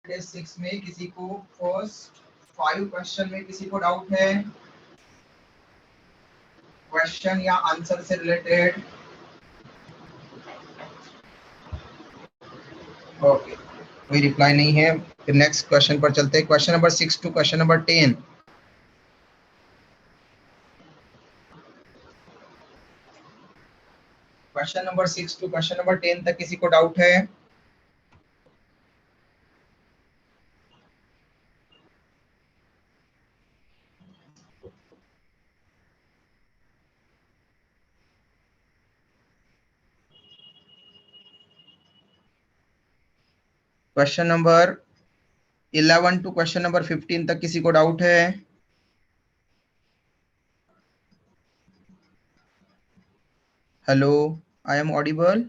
6 में किसी को फर्स्ट 5 क्वेश्चन में किसी को डाउट है, क्वेश्चन या आंसर से रिलेटेड? ओके, कोई रिप्लाई नहीं है, फिर नेक्स्ट क्वेश्चन पर चलते हैं। Question number 6 to question number 10। Question number 6 to question number 10 तक किसी को डाउट है? Question number 11 to question number 15 तक किसी को डाउट है? Hello, I am audible?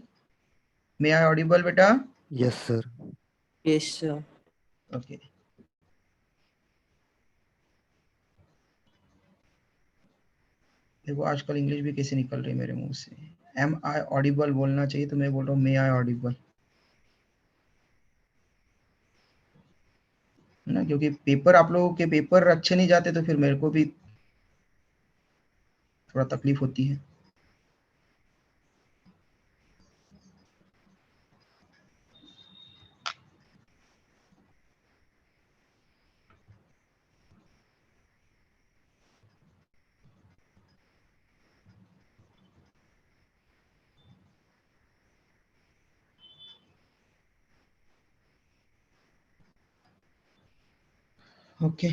May I audible बेटा? Yes sir. Yes sir. Okay, देखो आजकल इंग्लिश भी कैसे निकल रही है मेरे मुंह से। एम आई ऑडिबल बोलना चाहिए तो मैं बोल रहा हूँ मे आई ऑडिबल ना, क्योंकि पेपर, आप लोगों के पेपर अच्छे नहीं जाते तो फिर मेरे को भी थोड़ा तकलीफ होती है। ओके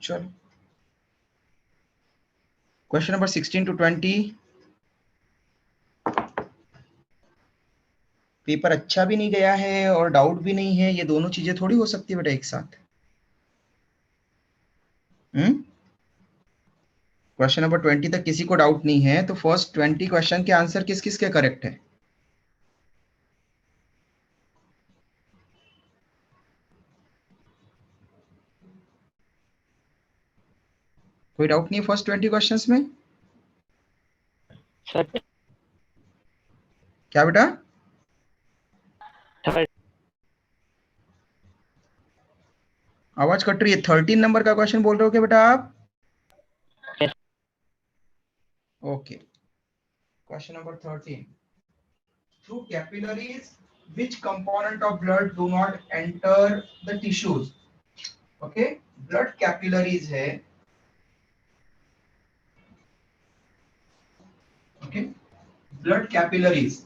चलो, क्वेश्चन नंबर 16 टू 20। पेपर अच्छा भी नहीं गया है और डाउट भी नहीं है, ये दोनों चीजें थोड़ी हो सकती है बेटा एक साथ। क्वेश्चन नंबर 20 तक किसी को डाउट नहीं है, तो फर्स्ट 20 क्वेश्चन के आंसर किस किस के करेक्ट है? कोई डाउट नहीं है फर्स्ट 20 क्वेश्चंस में? सर क्या बेटा? आवाज कट रही है। 13 नंबर का क्वेश्चन बोल रहे हो क्या बेटा आप? Okay, question number 13। Through capillaries which component of blood do not enter the tissues? Okay, blood capillaries है। Okay, blood capillaries,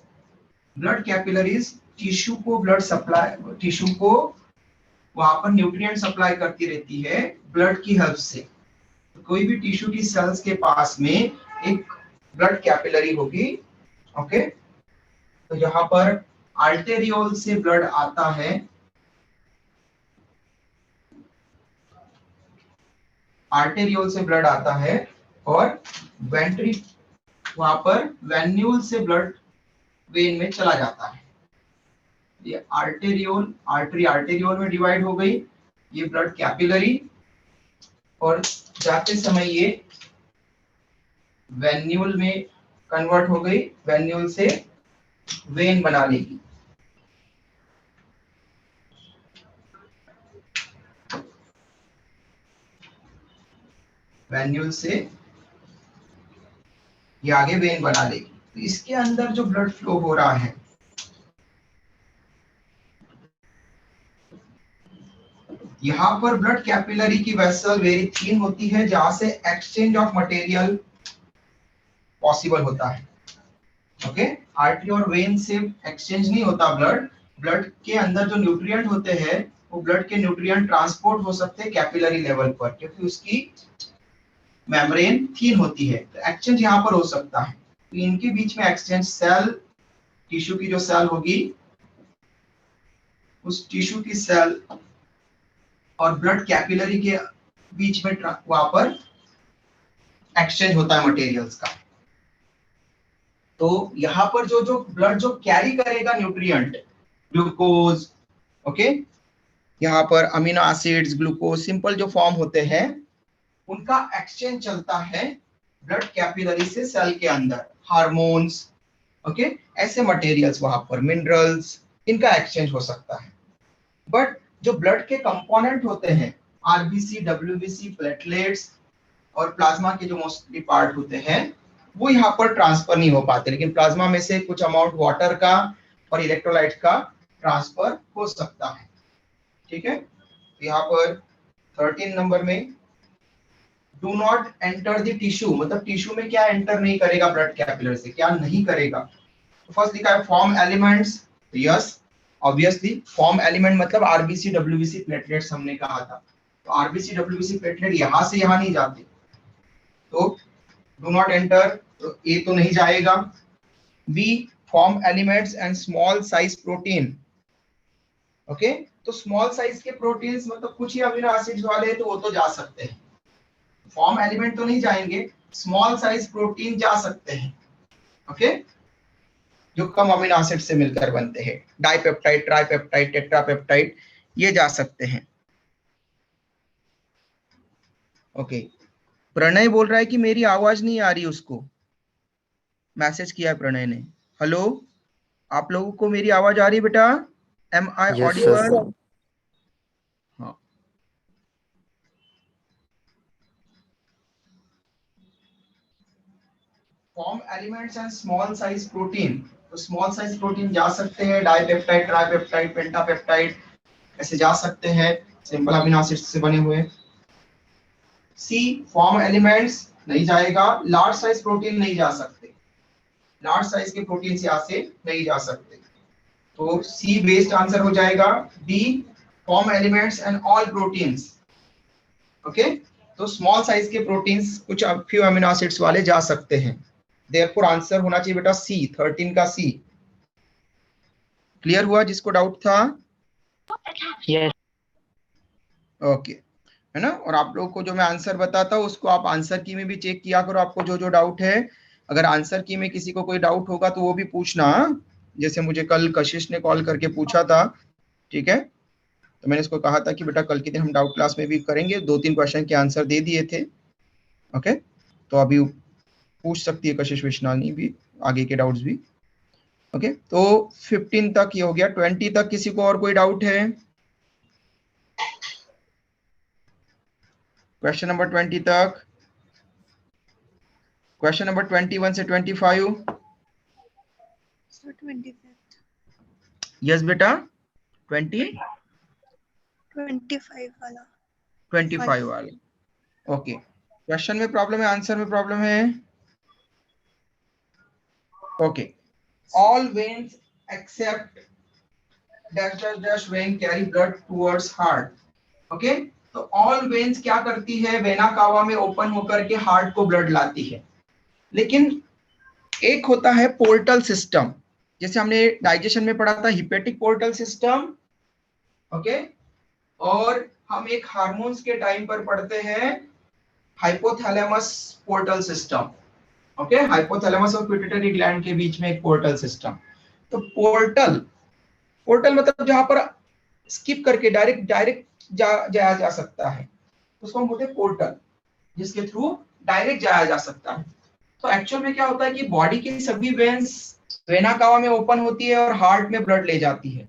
blood capillaries tissue को ब्लड सप्लाई, टिश्यू को वहां पर न्यूट्रिएंट सप्लाई करती रहती है ब्लड की हेल्प से। तो कोई भी टिश्यू की सेल्स के पास में एक ब्लड कैपिलरी होगी। ओके, तो यहाँ पर आर्टेरियोल से ब्लड आता है, आर्टेरियोल से ब्लड आता है, और वेंट्री, वहां पर वेन्यूल से ब्लड वेन में चला जाता है। ये आर्टेरियोल, आर्टरी आर्टेरियोल में डिवाइड हो गई, ये ब्लड कैपिलरी, और जाते समय ये वेन्यूल में कन्वर्ट हो गई, वेन्यूल से वेन बना लेगी। वेन्यूल से ये आगे वेन बना लेगी। तो इसके अंदर जो ब्लड फ्लो हो रहा है, यहाँ पर ब्लड कैपिलरी की वेसल वेरी थिन होती है, जहां से एक्सचेंज ऑफ मटेरियल पॉसिबल होता है। ओके, आर्टरी और वेन से एक्सचेंज नहीं होता ब्लड, ब्लड के अंदर जो न्यूट्रिएंट होते हैं वो ब्लड के न्यूट्रिएंट ट्रांसपोर्ट हो सकते हैं कैपिलरी लेवल पर, क्योंकि उसकी मेम्ब्रेन थिन होती है, तो एक्सचेंज यहाँ पर हो सकता है। तो इनके बीच में एक्सचेंज, सेल, टिश्यू की जो सेल होगी, उस टिश्यू की सेल और ब्लड कैपिलरी के बीच में वहां पर एक्सचेंज होता है मटेरियल्स का। तो यहाँ पर जो जो ब्लड जो कैरी करेगा न्यूट्रिएंट, ग्लूकोज, ओके, यहाँ पर अमीनो एसिड्स, ग्लूकोज, सिंपल जो फॉर्म होते हैं, उनका एक्सचेंज चलता है ब्लड कैपिलरी से सेल के अंदर। हार्मोन्स, ओके, ऐसे मटेरियल्स वहां पर, मिनरल्स, इनका एक्सचेंज हो सकता है। बट जो ब्लड के कंपोनेंट होते हैं, आरबीसी, डब्ल्यूबीसी, प्लेटलेट्स और प्लाज्मा के जो मोस्टली पार्ट होते हैं, वो यहाँ पर ट्रांसफर नहीं हो पाते, लेकिन प्लाज्मा में से कुछ अमाउंट वाटर का और इलेक्ट्रोलाइट का ट्रांसफर हो सकता है। ठीक है, यहाँ पर 13 नंबर में do not enter the tissue, मतलब टिश्यू में क्या एंटर नहीं करेगा ब्लड कैपिलर से, क्या नहीं करेगा। तो फर्स्ट लिखा है form elements, yes obviously form element मतलब आरबीसी, डब्ल्यूबीसी, प्लेटलेट्स हमने कहा था, तो आरबीसी, डब्ल्यूबीसी, प्लेटलेट यहां से यहां नहीं जाते, तो डू नॉट एंटर, तो ए तो नहीं जाएगा। B form elements and small size protein, okay, तो स्मॉल साइज के प्रोटीन्स मतलब कुछ ही अमीनो एसिड्स वाले, तो वो तो जा सकते हैं, फॉर्म एलिमेंट तो नहीं जाएंगे, स्मॉल साइज प्रोटीन जा सकते हैं, ओके, जो कम अमीनो एसिड से मिलकर बनते हैं, डाइपेप्टाइड, ट्राइपेप्टाइड, टेट्रापेप्टाइड, ये जा सकते हैं। ओके, प्रणय बोल रहा है कि मेरी आवाज नहीं आ रही, उसको मैसेज किया है प्रणय ने। हेलो, आप लोगों को मेरी आवाज आ रही है बेटा? एम आई यस ऑडिबल? सर। हाँ, form elements and small size protein, तो स्मॉल साइज प्रोटीन जा सकते हैं, डाइपेप्टाइड, ट्राइपेप्टाइड, पेंटापेप्टाइड ऐसे जा सकते हैं, सिंपल अमीनो एसिड से बने हुए। सी फॉर्म एलिमेंट्स नहीं जाएगा, लार्ज साइज प्रोटीन नहीं जा सकते, लार्ज साइज के प्रोटीन यहाँ से नहीं जा सकते, तो सी बेस्ड आंसर हो जाएगा। D form elements and all proteins, okay, तो स्मॉल साइज के प्रोटीन्स कुछ फ्यू अमीनो एसिड्स वाले जा सकते हैं, देयरफॉर आंसर होना चाहिए बेटा सी, 13 का सी। क्लियर हुआ जिसको डाउट था? यस। ओके, है ना। और आप लोगों को जो मैं आंसर बताता हूँ उसको आप आंसर की में भी चेक किया करो, आपको जो जो डाउट है, अगर आंसर की में किसी को कोई डाउट होगा तो वो भी पूछना, जैसे मुझे कल कशिश ने कॉल करके पूछा था, ठीक है, तो मैंने इसको कहा था कि बेटा कल के दिन हम डाउट क्लास में भी करेंगे, 2-3 क्वेश्चन के आंसर दे दिए थे, ओके, तो अभी पूछ सकती है कशिश विश्नानी भी आगे के डाउट्स भी, ओके। तो 15 तक ये हो गया, 20 तक किसी को और कोई डाउट है? क्वेश्चन नंबर 20 तक, क्वेश्चन नंबर 21 से 25। सर 25 यस बेटा, 25 वाला, 25 वाले, ओके। क्वेश्चन में प्रॉब्लम है, आंसर में प्रॉब्लम है? Okay, all veins except dash dash dash vein carry blood towards heart, okay, तो ऑल वेन्स क्या करती है, वेना कावा में ओपन होकर के हार्ट को ब्लड लाती है, लेकिन एक होता है पोर्टल सिस्टम, जैसे हमने डाइजेशन में पढ़ा था हिपेटिक पोर्टल सिस्टम, ओके, और हम एक हार्मोन्स के टाइम पर पढ़ते हैं hypothalamus portal system, okay, hypothalamus और पिट्यूटरी ग्लैंड के बीच में एक पोर्टल सिस्टम। तो पोर्टल, पोर्टल मतलब जहां पर स्किप करके डायरेक्ट डायरेक्ट जाया जा सकता है, उसको हम बोलते हैं पोर्टल, जिसके थ्रू डायरेक्ट जाया जा सकता है। तो एक्चुअल में क्या होता है कि बॉडी की सभी वेन्स वेना कावा में ओपन होती है और हार्ट में ब्लड ले जाती है,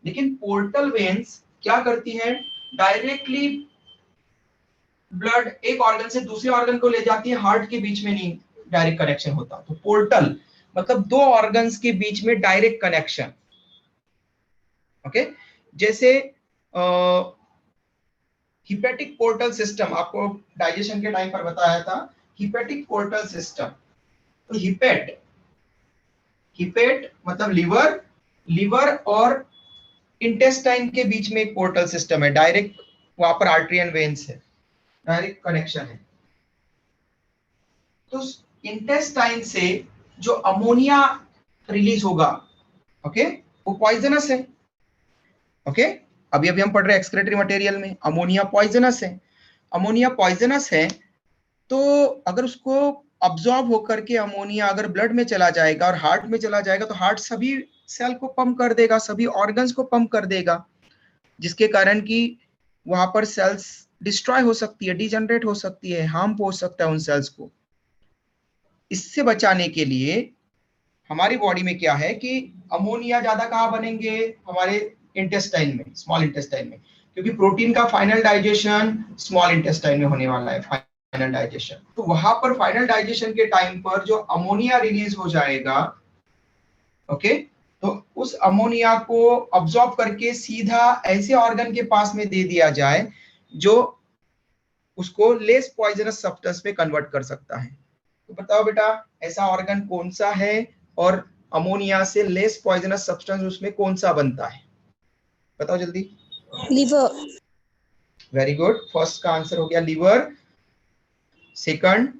लेकिन पोर्टल वेन्स क्या करती है, डायरेक्टली ब्लड एक ऑर्गन से दूसरे ऑर्गन को ले जाती है, हार्ट के बीच में नहीं डायरेक्ट कनेक्शन होता। तो पोर्टल मतलब दो ऑर्गन्स के बीच में डायरेक्ट कनेक्शन, ओके, जैसे हिपेटिक पोर्टल सिस्टम आपको डाइजेशन के टाइम पर बताया था, हिपेटिक पोर्टल सिस्टम, तो हिपेट, हिपेट मतलब लिवर, लिवर और इंटेस्टाइन के बीच में एक पोर्टल सिस्टम है, डायरेक्ट वहां पर आर्टरी एंड वेन्स है, डायरेक्ट कनेक्शन है। तो इंटेस्टाइन से जो अमोनिया रिलीज होगा, ओके, वो पॉइजनस है, ओके, अभी अभी हम पढ़ रहे हैं एक्सक्रीटरी मटेरियल में अमोनिया पॉइजनस है, अमोनिया पॉइजनस है, तो अगर उसको अब्सॉर्ब होकर के अमोनिया अगर ब्लड में चला जाएगा और हार्ट में चला जाएगा, तो हार्ट सभी सेल को पंप कर देगा, सभी ऑर्गन्स को पंप कर देगा, जिसके कारण कि वहां पर सेल्स डिस्ट्रॉय हो सकती है, डिजनरेट हो सकती है, हार्म पहुंच सकता है उन सेल्स को। इससे बचाने के लिए हमारी बॉडी में क्या है कि अमोनिया ज्यादा कहाँ बनेंगे, हमारे इंटेस्टाइन में, स्मॉल इंटेस्टाइन में, क्योंकि प्रोटीन का फाइनल डाइजेशन स्मॉल इंटेस्टाइन में होने वाला है, फाइनल डाइजेशन। तो वहां पर फाइनल डाइजेशन के टाइम पर जो अमोनिया रिलीज हो जाएगा, ओके, तो उस अमोनिया को अब्सॉर्ब करके सीधा ऐसे ऑर्गन के पास में दे दिया जाए जो उसको लेस पॉइजनस सब्सटेंस में कन्वर्ट कर सकता है। तो बताओ बेटा ऐसा ऑर्गन कौन सा है और अमोनिया से लेस पॉइजनस सब्सटेंस उसमें कौन सा बनता है, बताओ जल्दी। लिवर। वेरी गुड, फर्स्ट का आंसर हो गया liver. Second,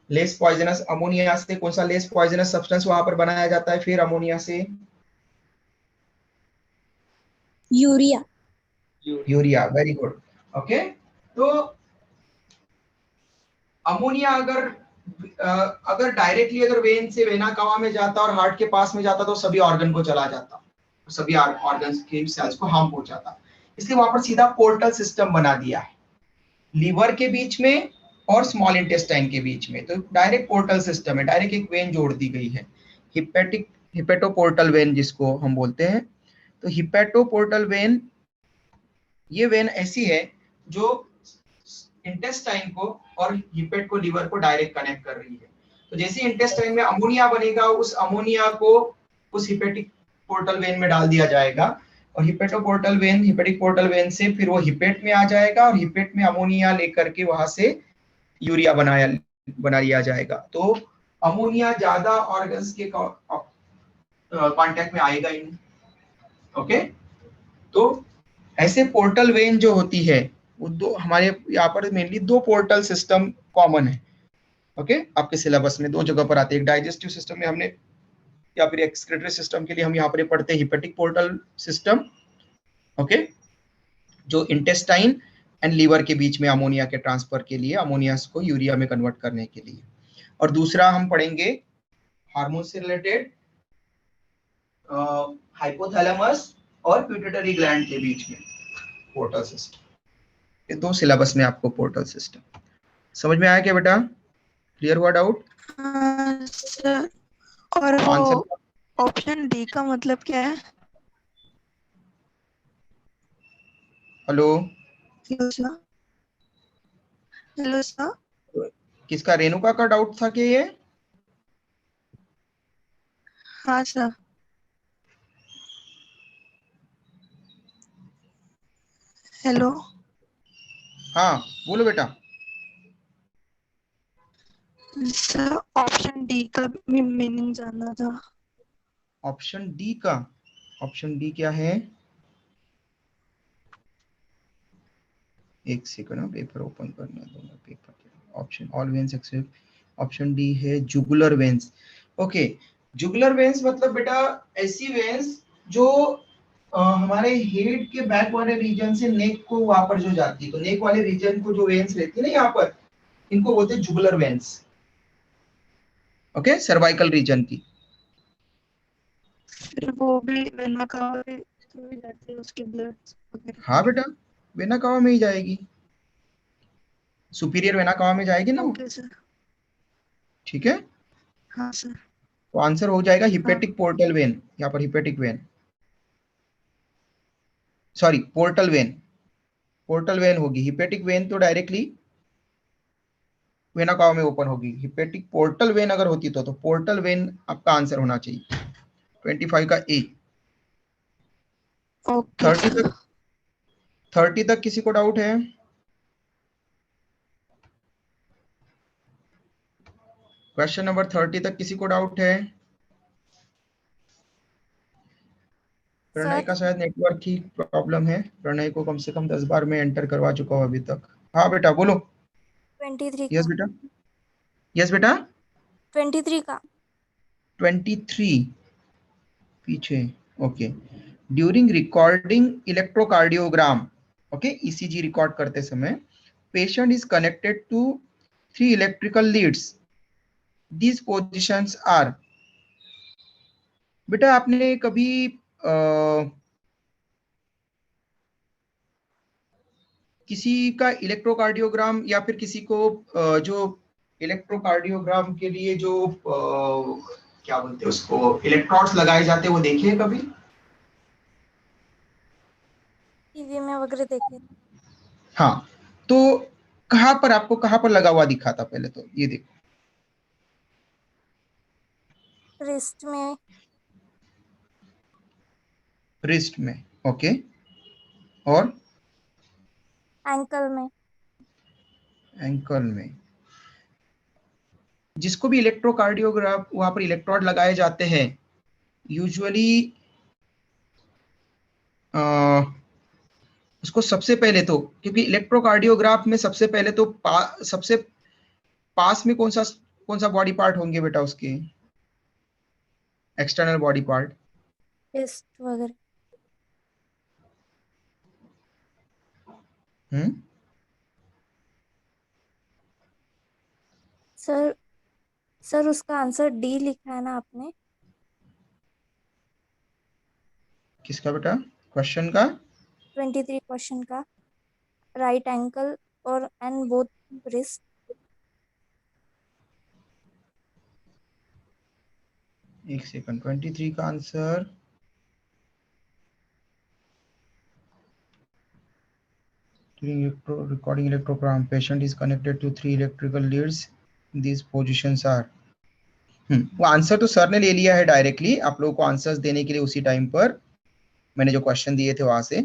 less poisonous, ammonia से कौन सा लेस पॉइजनस सब्सटेंस वहां पर बनाया जाता है फिर अमोनिया से? Urea. Urea, very good. Okay, तो अमोनिया अगर डायरेक्टली अगर वेन से वेना कवा में जाता और हार्ट के पास में जाता तो सभी ऑर्गन को चला जाता, सभी ऑर्गन्स के सेल्स को हार्म पहुंचाता, इसलिए वहां पर सीधा पोर्टल सिस्टम बना दिया है लीवर के बीच में और स्मॉल इंटेस्टाइन के बीच में। तो डायरेक्ट पोर्टल सिस्टम है, डायरेक्ट एक वेन जोड़ दी गई है, हिपेटोपोर्टल वेन जिसको हम बोलते हैं। तो हिपेटोपोर्टल वेन, ये वेन ऐसी है जो इंटेस्टाइन को और हिपेट को, लीवर को डायरेक्ट कनेक्ट कर रही है। तो जैसे इंटेस्टाइन में अमोनिया बनेगा, उस अमोनिया को उस हिपेटिक पोर्टल वेन में डाल दिया जाएगा और हिपेटोपोर्टल वेन, हिपेटिक पोर्टल वेन से फिर वो हिपेट में आ जाएगा और हिपेट में अमोनिया लेकर के वहां से यूरिया बना लिया जाएगा। तो अमोनिया ज्यादा ऑर्गन्स के कांटेक्ट में आएगा ही नहीं। ओके, तो ऐसे पोर्टल वेन जो होती है वो दो, हमारे यहाँ पर मेनली दो पोर्टल सिस्टम कॉमन है। ओके, आपके सिलेबस में दो जगह पर आते हैं, एक डाइजेस्टिव सिस्टम में हमने, या फिर एक्सक्रीटरी सिस्टम के लिए हम यहाँ पर पढ़ते हैं हिपेटिक पोर्टल सिस्टम, ओके, जो इंटेस्टाइन एंड लीवर के बीच में अमोनिया के ट्रांसफर के लिए, अमोनिया को यूरिया में कन्वर्ट करने के लिए। और दूसरा हम पढ़ेंगे हार्मोन से रिलेटेड, हाइपोथैलेमस और पिट्यूटरी ग्लैंड के बीच में पोर्टल सिस्टम। ये दो सिलेबस में आपको पोर्टल सिस्टम समझ में आया क्या बेटा? क्लियर हुआ डाउट? हाँ सर। और तो वो आंसर, ऑप्शन डी का मतलब क्या है? Hello, hello sir. Hello sir. किसका, रेणुका का डाउट था कि ये? हाँ सर। हेलो हाँ बोलो बेटा। सर, ऑप्शन डी का मीनिंग जानना था। ऑप्शन डी का, ऑप्शन डी क्या है? एक सेकंड, पेपर ओपन करना दो मैं, paper, option all veins except, option D है jugular veins. Okay, jugular veins मतलब बेटा ऐसी वेन्स जो हमारे हेड के बैक वाले रीजन से नेक को वहां पर जो जाती है, तो नेक वाले रीजन को जो वेन्स रहती है ना यहाँ पर, इनको बोलते हैं jugular veins. Okay, cervical region की। फिर वो भी वेना का थ्रू जाती है उसके ब्लड वगैरह। हाँ बेटा, वेना कवा में ही जाएगी, सुपीरियर वेना कवा में जाएगी ना वो। Okay sir. ठीक है, हाँ सर। तो आंसर हो जाएगा हाँ। हिपेटिक पोर्टल वेन, यहाँ पर hepatic when, sorry portal vein, portal vein होगी। हिपेटिक वेन तो डायरेक्टली वेना कवा में ओपन होगी, हिपेटिक पोर्टल वेन अगर होती तो पोर्टल वेन आपका आंसर होना चाहिए 25 का ए। Okay 30 sir. तक, 30 तक किसी को डाउट है? क्वेश्चन नंबर 30 तक किसी को डाउट है? प्रणय सर का शायद नेटवर्क की प्रॉब्लम है, प्रणय को कम से कम 10 बार मैं एंटर करवा चुका हूं अभी तक। हाँ बेटा बोलो। 23 यस का। बेटा, यस बेटा, 23 का। 23 पीछे, okay. During recording electrocardiogram, okay, ECG record करते समय patient is connected to 3 electrical leads, these positions are. बेटा आपने कभी किसी का इलेक्ट्रोकार्डियोग्राम या फिर किसी को जो इलेक्ट्रोकार्डियोग्राम के लिए जो क्या बोलते हैं उसको, इलेक्ट्रोड्स लगाए जाते हैं, वो देखिए कभी? टीवी में वगैरह देखे। हाँ, तो कहाँ पर, आपको कहाँ पर लगा हुआ दिखा था पहले? तो ये देखो, रिस्ट में। रिस्ट में, ओके, और एंकल में। एंकल में। जिसको भी इलेक्ट्रोकार्डियोग्राफ, वहां पर इलेक्ट्रोड लगाए जाते हैं यूजुअली, उसको सबसे पहले तो, क्योंकि इलेक्ट्रोकार्डियोग्राफ में सबसे पहले तो सबसे पास में कौन सा बॉडी पार्ट होंगे बेटा उसके, एक्सटर्नल बॉडी पार्ट? रिस्ट वगैरह। हम्म, सर सर उसका आंसर डी लिखा है ना आपने? किसका बेटा, क्वेश्चन का? 23 क्वेश्चन का। राइट एंकल और एंड बोथ रिस्ट। एक सेकंड, 23 का answer, during recording electrogram, patient is connected to 3 electrical leads. These positions are, वो आंसर तो सर ने ले लिया है डायरेक्टली, आप लोगों को आंसर्स देने के लिए उसी टाइम पर मैंने जो क्वेश्चन दिए थे वहां से,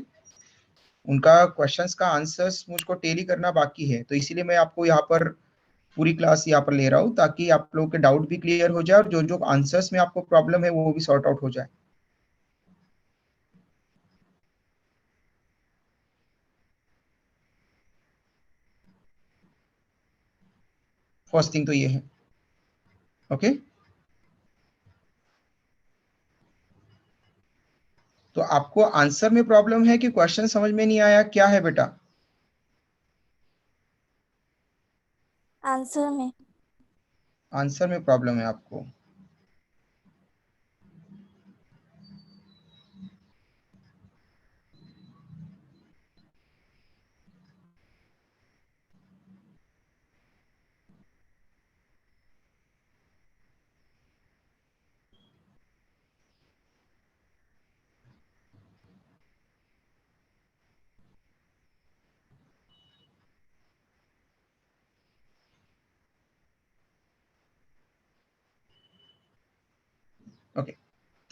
उनका क्वेश्चंस का आंसर्स मुझको टेली करना बाकी है, तो इसीलिए मैं आपको यहाँ पर पूरी क्लास यहाँ पर ले रहा हूँ, ताकि आप लोगों के डाउट भी क्लियर हो जाए और जो जो आंसर्स में आपको प्रॉब्लम है वो भी सॉर्ट आउट हो जाए। फर्स्ट थिंग तो ये है, ओके। तो आपको आंसर में प्रॉब्लम है कि क्वेश्चन समझ में नहीं आया, क्या है बेटा? आंसर में। आंसर में प्रॉब्लम है आपको। ओके,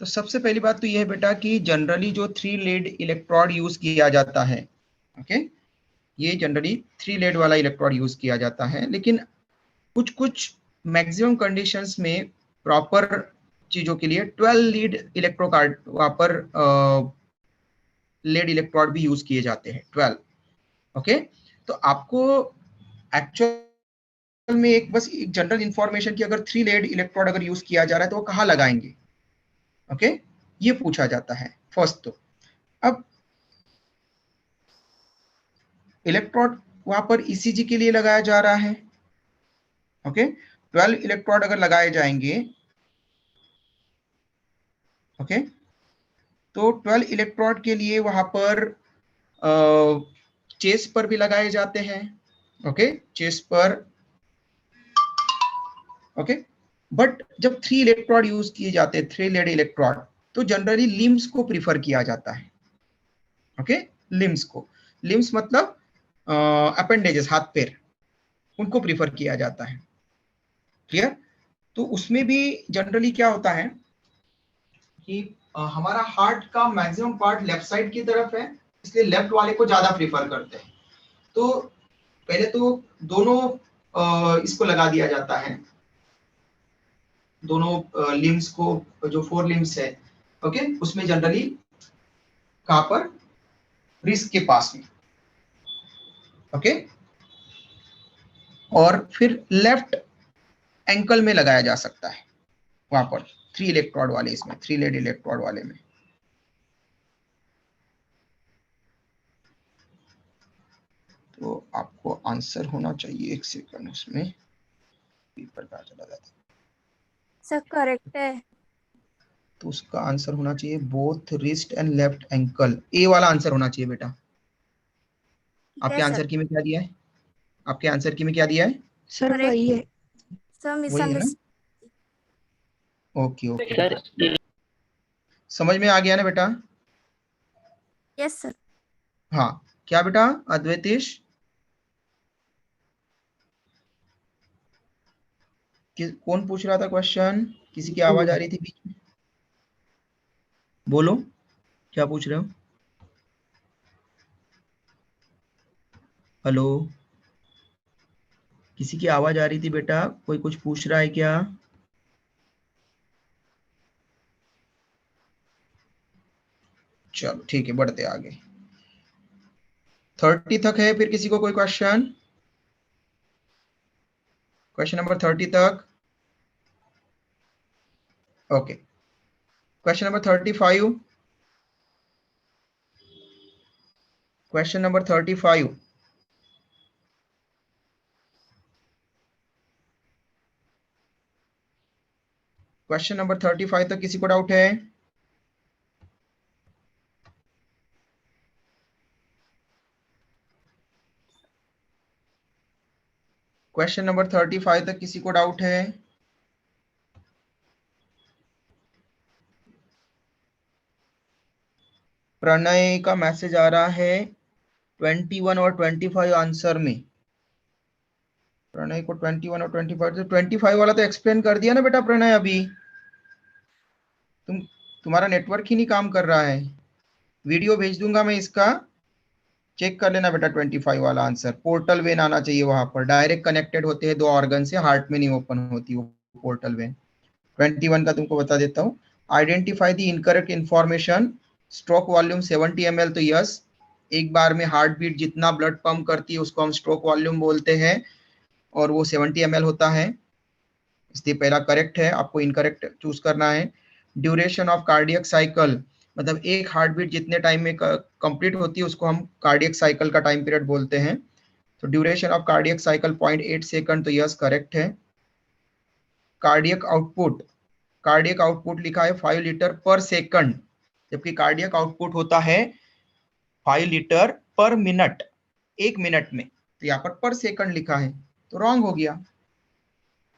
तो सबसे पहली बात तो यह है बेटा कि जनरली जो 3 लेड इलेक्ट्रोड यूज किया जाता है, ओके, ये जनरली 3 लेड वाला इलेक्ट्रोड यूज किया जाता है, लेकिन कुछ कुछ मैक्सिमम कंडीशंस में प्रॉपर चीजों के लिए 12 लीड इलेक्ट्रोकार्ड, वहां पर लेड इलेक्ट्रोड भी यूज किए जाते हैं, 12, ओके। तो आपको एक्चुअल में एक बस एक जनरल इंफॉर्मेशन की, अगर 3 लेड इलेक्ट्रोड अगर यूज किया जा रहा है तो वो कहाँ लगाएंगे, ओके, ये पूछा जाता है फर्स्ट तो। अब इलेक्ट्रोड वहां पर ईसीजी के लिए लगाया जा रहा है, ओके, 12 इलेक्ट्रोड अगर लगाए जाएंगे, ओके, तो 12 इलेक्ट्रोड के लिए वहां पर चेस पर भी लगाए जाते हैं, ओके, चेस पर, ओके। बट जब 3 इलेक्ट्रोड यूज किए जाते हैं, 3 लेड इलेक्ट्रोड, तो जनरली लिम्स को प्रीफर किया जाता है, ओके, लिम्स को, लिम्स मतलब अपेंडेजेस, हाथ पैर, उनको प्रीफर किया जाता है, क्लियर? तो उसमें भी जनरली क्या होता है कि हमारा हार्ट का मैक्सिमम पार्ट लेफ्ट साइड की तरफ है, इसलिए लेफ्ट वाले को ज्यादा प्रीफर करते हैं। तो पहले तो दोनों इसको लगा दिया जाता है, दोनों लिम्स को, जो 4 लिम्स है, ओके, उसमें जनरली कहां पर, रिस्ट के पास में, ओके, और फिर लेफ्ट एंकल में लगाया जा सकता है, वहां पर 3 इलेक्ट्रोड वाले, इसमें 3 लेड इलेक्ट्रोड वाले में। तो आपको आंसर होना चाहिए, एक सेकंड, उसमें पेपर कहाँ चला जाता है, सर करेक्ट है। तो उसका आंसर होना चाहिए both wrist and left ankle, A वाला आंसर होना चाहिए बेटा। ठीक आपके है सर। आंसर की में क्या दिया है, आपके आंसर की में क्या दिया है? Sir correct. वही है। सर वही है ना? मिसअंडरस्टैंड। ओके ओके, सर समझ में आ गया ना बेटा? Yes sir. हाँ, क्या बेटा अद्वैतेश? कौन पूछ रहा था क्वेश्चन? किसी की आवाज आ रही थी बीच में, बोलो क्या पूछ रहे हो? हेलो, किसी की आवाज आ रही थी बेटा, कोई कुछ पूछ रहा है क्या? चलो ठीक है, बढ़ते आगे। 30 तक है, फिर किसी को कोई क्वेश्चन? क्वेश्चन नंबर 30 तक? Okay, question number 35। Question number 35। Question number 35 तक किसी को डाउट है? क्वेश्चन नंबर 35 तक किसी को डाउट है? प्रणय का मैसेज आ रहा है 21 और 25 आंसर में। प्रणय को 21 और 25, तो 25 वाला तो एक्सप्लेन कर दिया ना बेटा प्रणय अभी। तुम्हारा नेटवर्क ही नहीं काम कर रहा है। वीडियो भेज दूंगा मैं इसका, चेक कर लेना बेटा। 25 वाला आंसर, पोर्टल वेन आना चाहिए वहां पर, डायरेक्ट कनेक्टेड होते हैं दो ऑर्गन से, हार्ट में नहीं ओपन होती वो पोर्टल वेन। 21 का तुमको बता देता हूँ। Identify the incorrect information, stroke volume 70 ml, तो यस, एक बार में हार्ट बीट जितना ब्लड पंप करती है उसको हम स्ट्रोक वॉल्यूम बोलते हैं, और वो 70 ml होता है, इसलिए पहला करेक्ट है। आपको इनकरेक्ट चूज करना है। ड्यूरेशन ऑफ कार्डियक साइकिल, मतलब एक हार्ट बीट जितने टाइम में कंप्लीट होती है उसको हम कार्डियक साइकिल का टाइम पीरियड बोलते हैं। तो duration of cardiac cycle 0.8 second, तो यस करेक्ट है। कार्डियक आउटपुट, कार्डियक आउटपुट लिखा है 5 लीटर पर सेकंड, जबकि कार्डियक आउटपुट होता है 5 लीटर पर मिनट, एक मिनट में, तो यहाँ पर सेकंड लिखा है, तो रॉन्ग हो गया।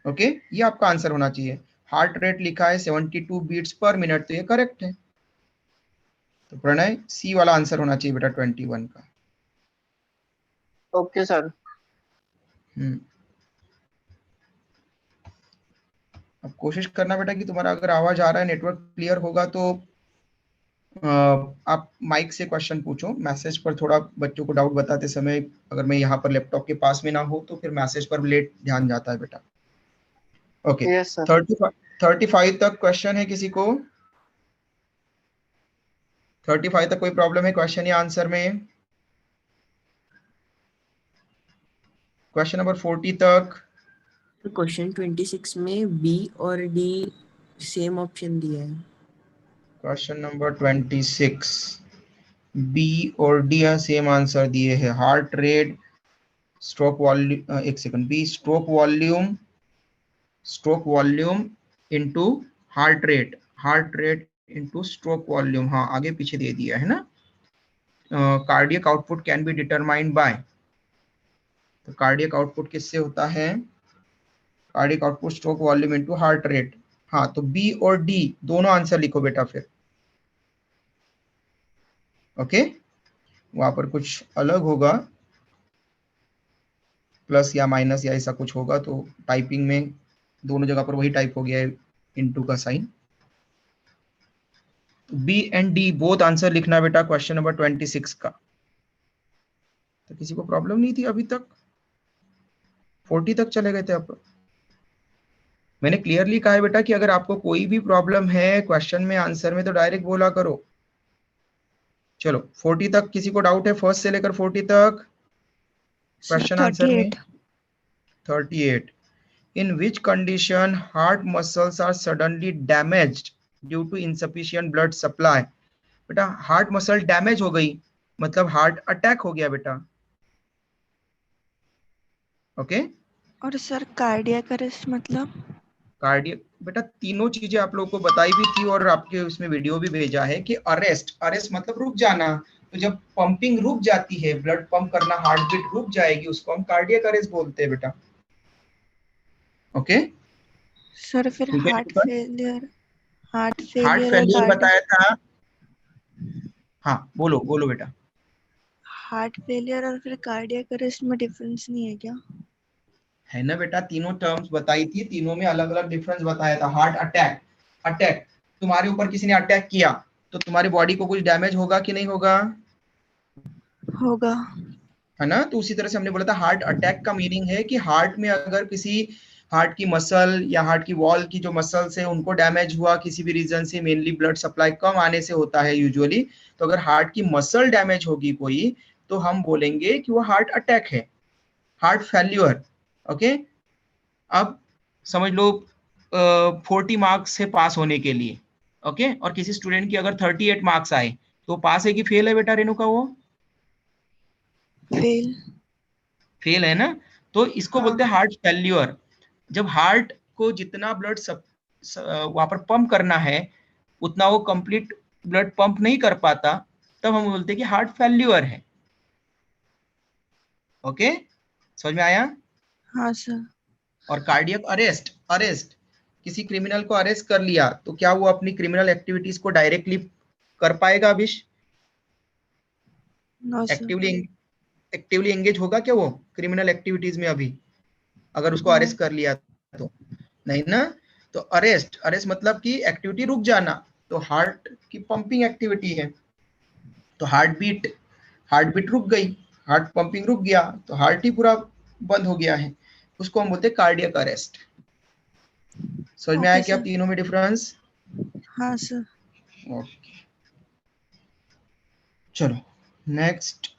ओके, ये आपका आंसर होना चाहिए। हार्ट रेट लिखा है 72 बीट्स पर मिनट, तो ये करेक्ट है। तो प्रणय सी वाला आंसर होना चाहिए बेटा 21 का। Okay sir. अब कोशिश करना बेटा कि तुम्हारा अगर आवाज आ रहा है, नेटवर्क क्लियर होगा तो आप माइक से क्वेश्चन पूछो। मैसेज पर थोड़ा बच्चों को डाउट बताते समय, अगर मैं यहाँ पर लैपटॉप के पास में ना हो तो फिर मैसेज पर लेट ध्यान जाता है बेटा। Okay, yes sir. 35 तक क्वेश्चन है किसी को? 35 तक कोई प्रॉब्लम है क्वेश्चन या आंसर में? क्वेश्चन नंबर 40 तक। क्वेश्चन 26 में बी और डी सेम ऑप्शन दिया है। क्वेश्चन नंबर 26, बी और डी सेम आंसर दिए हैं। हार्ट रेट, स्ट्रोक वॉल्यूम, एक second, B stroke volume into heart rate into stroke volume, हाँ आगे पीछे दे दिया है ना। Cardiac output can be determined by, तो कार्डियक आउटपुट किससे होता है? Cardiac output stroke volume into heart rate. हाँ, तो बी और डी दोनों आंसर लिखो बेटा फिर। ओके, वहां पर कुछ अलग होगा, प्लस या माइनस या ऐसा कुछ होगा, तो टाइपिंग में दोनों जगह पर वही टाइप हो गया है, इनटू का sign. B and D both answer लिखना बेटा क्वेश्चन नंबर 26 का। तो किसी को प्रॉब्लम नहीं थी अभी तक? 40 तक चले गए थे आप? मैंने क्लियरली कहा है बेटा कि अगर आपको कोई भी प्रॉब्लम है क्वेश्चन में, आंसर में, तो डायरेक्ट बोला करो। चलो 40 तक किसी को डाउट है? फर्स्ट से लेकर 40 तक क्वेश्चन आंसर में। 38, in which condition heart muscles are suddenly damaged due to insufficient blood supply? बेटा हार्ट मसल डैमेज हो गई मतलब हार्ट अटैक हो गया बेटा। ओके, और सर कार्डियक अरेस्ट मतलब? कार्डियक बेटा तीनों चीजें आप लोगों को बताई भी थी और आपके उसमें वीडियो भी भेजा है कि अरेस्ट मतलब रुक जाना। तो जब पंपिंग रुक जाती है, ब्लड पंप करना, हार्ट बीट रुक जाएगी, उसको हम कार्डियक अरेस्ट बोलते हैं बेटा। ओके, सर फिर ठीक है हार्ट निरूपण? फेलियर हार्ट और फेलियर कार्डियक, बताया था। हाँ बोलो बोलो बेटा। हार्ट फेलियर और फिर कार्डियक अरेस्ट में डिफरेंस नहीं है क्या? है ना बेटा, तीनों टर्म्स बताई थी, तीनों में अलग अलग डिफरेंस बताया था। हार्ट अटैक, अटैक तुम्हारे ऊपर किसी ने अटैक किया तो तुम्हारी बॉडी को कुछ डैमेज होगा कि नहीं होगा? होगा। है ना। तो उसी तरह से हमने बोला था हार्ट अटैक का मीनिंग है कि हार्ट में अगर किसी हार्ट की मसल या हार्ट की वॉल की जो मसल्स है उनको डैमेज हुआ किसी भी रीजन से, मेनली ब्लड सप्लाई कम आने से होता है यूजुअली। तो अगर हार्ट की मसल डैमेज होगी कोई तो हम बोलेंगे कि वो हार्ट अटैक है, हार्ट फेल्यूर। ओके। अब समझ लो 40 मार्क्स से पास होने के लिए, ओके, और किसी स्टूडेंट की अगर 38 मार्क्स आए तो पास है कि फेल है बेटा रेणुका? वो फेल। फेल है ना। तो इसको हाँ। बोलते हैं हार्ट फेल्यूर। जब हार्ट को जितना ब्लड वहां पर पंप करना है उतना वो कंप्लीट ब्लड पंप नहीं कर पाता, तब हम बोलते हैं कि हार्ट फेल्यूर है। ओके, समझ में आया? हाँ सर। और कार्डियक अरेस्ट, अरेस्ट किसी क्रिमिनल को अरेस्ट कर लिया तो क्या वो अपनी क्रिमिनल एक्टिविटीज को डायरेक्टली कर पाएगा Abhish? No sir. Actively actively engage होगा क्या वो क्रिमिनल एक्टिविटीज में अभी, अगर उसको नो। अरेस्ट कर लिया तो? नहीं ना। तो अरेस्ट, अरेस्ट मतलब कि एक्टिविटी रुक जाना। तो हार्ट की पंपिंग एक्टिविटी है तो हार्ट बीट रुक गई, हार्ट पंपिंग रुक गया तो हार्ट ही पूरा बंद हो गया है, उसको हम बोलते हैं कार्डियक अरेस्ट। समझ में आया ओके क्या सर। तीनों में डिफरेंस? हाँ सर। ओके, चलो नेक्स्ट।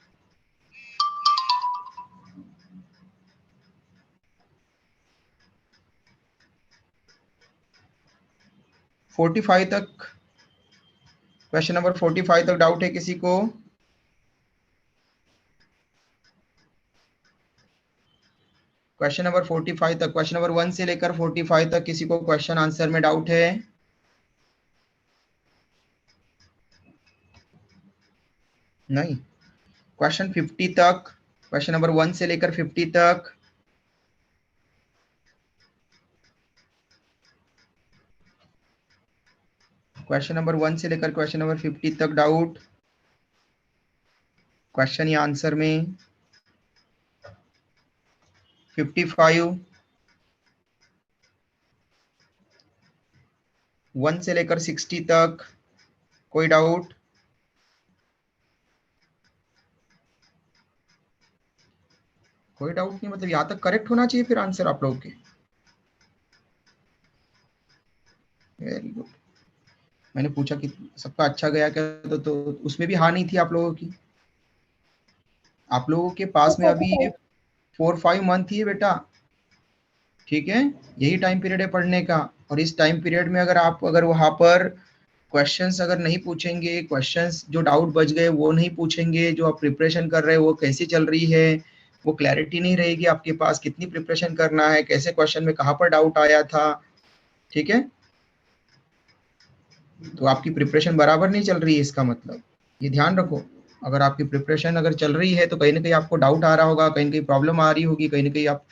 फोर्टी फाइव तक, क्वेश्चन नंबर 45 तक डाउट है किसी को? क्वेश्चन नंबर 45 तक, क्वेश्चन नंबर 1 से लेकर 45 तक किसी को क्वेश्चन आंसर में डाउट है? नहीं। क्वेश्चन 50 तक, क्वेश्चन नंबर 1 से लेकर 50 तक। क्वेश्चन नंबर 1 से लेकर क्वेश्चन नंबर 50 तक डाउट, क्वेश्चन या आंसर में? 55, 1 से लेकर 60 तक कोई डाउट? कोई डाउट नहीं, मतलब यहाँ तक करेक्ट होना चाहिए फिर आंसर आप लोगों के। Very good. मैंने पूछा कि सबका अच्छा गया क्या, तो उसमें भी हाँ नहीं थी आप लोगों की। आप लोगों के पास में अभी 4-5 मंथ ही है बेटा, ठीक है, यही टाइम पीरियड है पढ़ने का। और इस टाइम पीरियड में अगर आप अगर वहां पर क्वेश्चंस अगर नहीं पूछेंगे, क्वेश्चंस जो डाउट बच गए वो नहीं पूछेंगे, जो आप प्रिपरेशन कर रहे हैं वो कैसी चल रही है, वो क्लैरिटी नहीं रहेगी आपके पास, कितनी प्रिपरेशन करना है, कैसे क्वेश्चन में कहाँ पर डाउट आया था, ठीक है, तो आपकी प्रिपरेशन बराबर नहीं चल रही है इसका मतलब, ये ध्यान रखो। अगर आपकी प्रिपरेशन अगर चल रही है तो कहीं ना कहीं आपको डाउट आ रहा होगा, कहीं ना कहीं प्रॉब्लम आ रही होगी, कहीं ना कहीं आप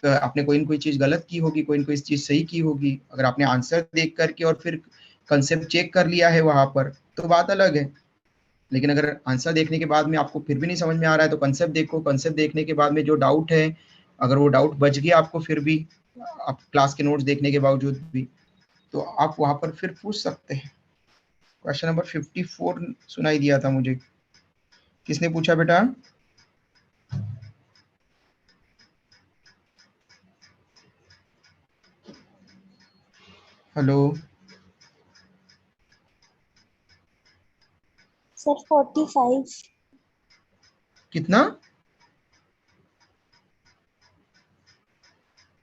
आपने कोई ना कोई चीज गलत की होगी, कोई ना कोई चीज सही की होगी। अगर आपने आंसर देख करके और फिर कंसेप्ट चेक कर लिया है वहां पर तो बात अलग है, लेकिन अगर आंसर देखने के बाद में आपको फिर भी नहीं समझ में आ रहा है तो कंसेप्ट देखो, कंसेप्ट देखने के बाद में जो डाउट है, अगर वो डाउट बच गया आपको फिर भी, आप क्लास के नोट्स देखने के बावजूद भी, तो आप वहां पर फिर पूछ सकते हैं। क्वेश्चन नंबर 54 सुनाई दिया था मुझे, किसने पूछा बेटा? हेलो? सर 45। कितना?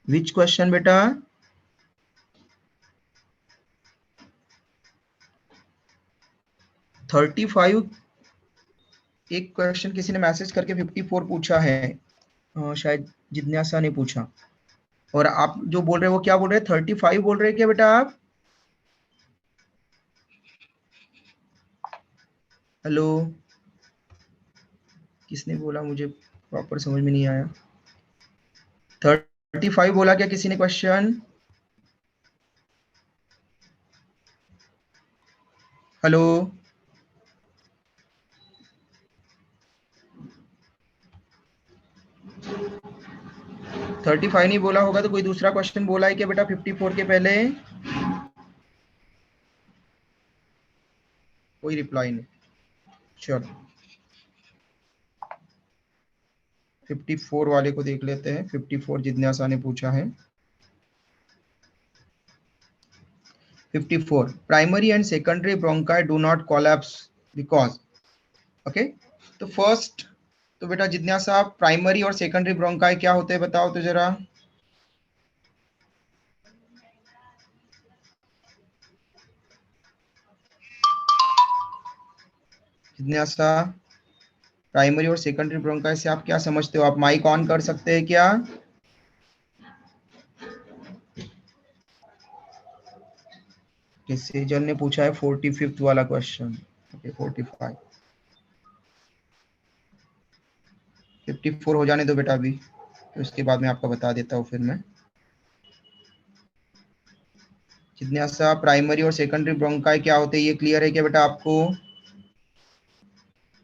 विच क्वेश्चन बेटा? Thirty five. एक क्वेश्चन किसी ने मैसेज करके 54 पूछा है, शायद जिज्ञासा ने पूछा। और आप जो बोल रहे हो वो क्या बोल रहे हैं, 35 बोल रहे हैं क्या बेटा आप? हेलो? किसने बोला, मुझे प्रॉपर समझ में नहीं आया। 35 बोला क्या किसी ने क्वेश्चन? हेलो, 35 नहीं बोला होगा तो कोई दूसरा क्वेश्चन बोला है क्या बेटा 54 के पहले? कोई रिप्लाई नहीं। चलो 54 वाले को देख लेते हैं। 54 जिज्ञासा ने पूछा है। 54 primary and secondary bronchi do not collapse because. Okay, तो फर्स्ट तो बेटा जिज्ञासा प्राइमरी और सेकेंडरी ब्रोंकाई क्या होते हैं बताओ तो जरा। जिज्ञासा प्राइमरी और सेकेंडरी ब्रोंकाई से आप क्या समझते हो? आप माइक ऑन कर सकते हैं क्या? सेजल ने पूछा है 45 वाला क्वेश्चन। ओके 45 54 हो जाने दो बेटा अभी, तो उसके बाद मैं आपको बता देता हूँ फिर मैं। जिज्ञासा प्राइमरी और सेकेंडरी ब्रोंकाई क्या होते हैं ये क्लियर है क्या बेटा आपको?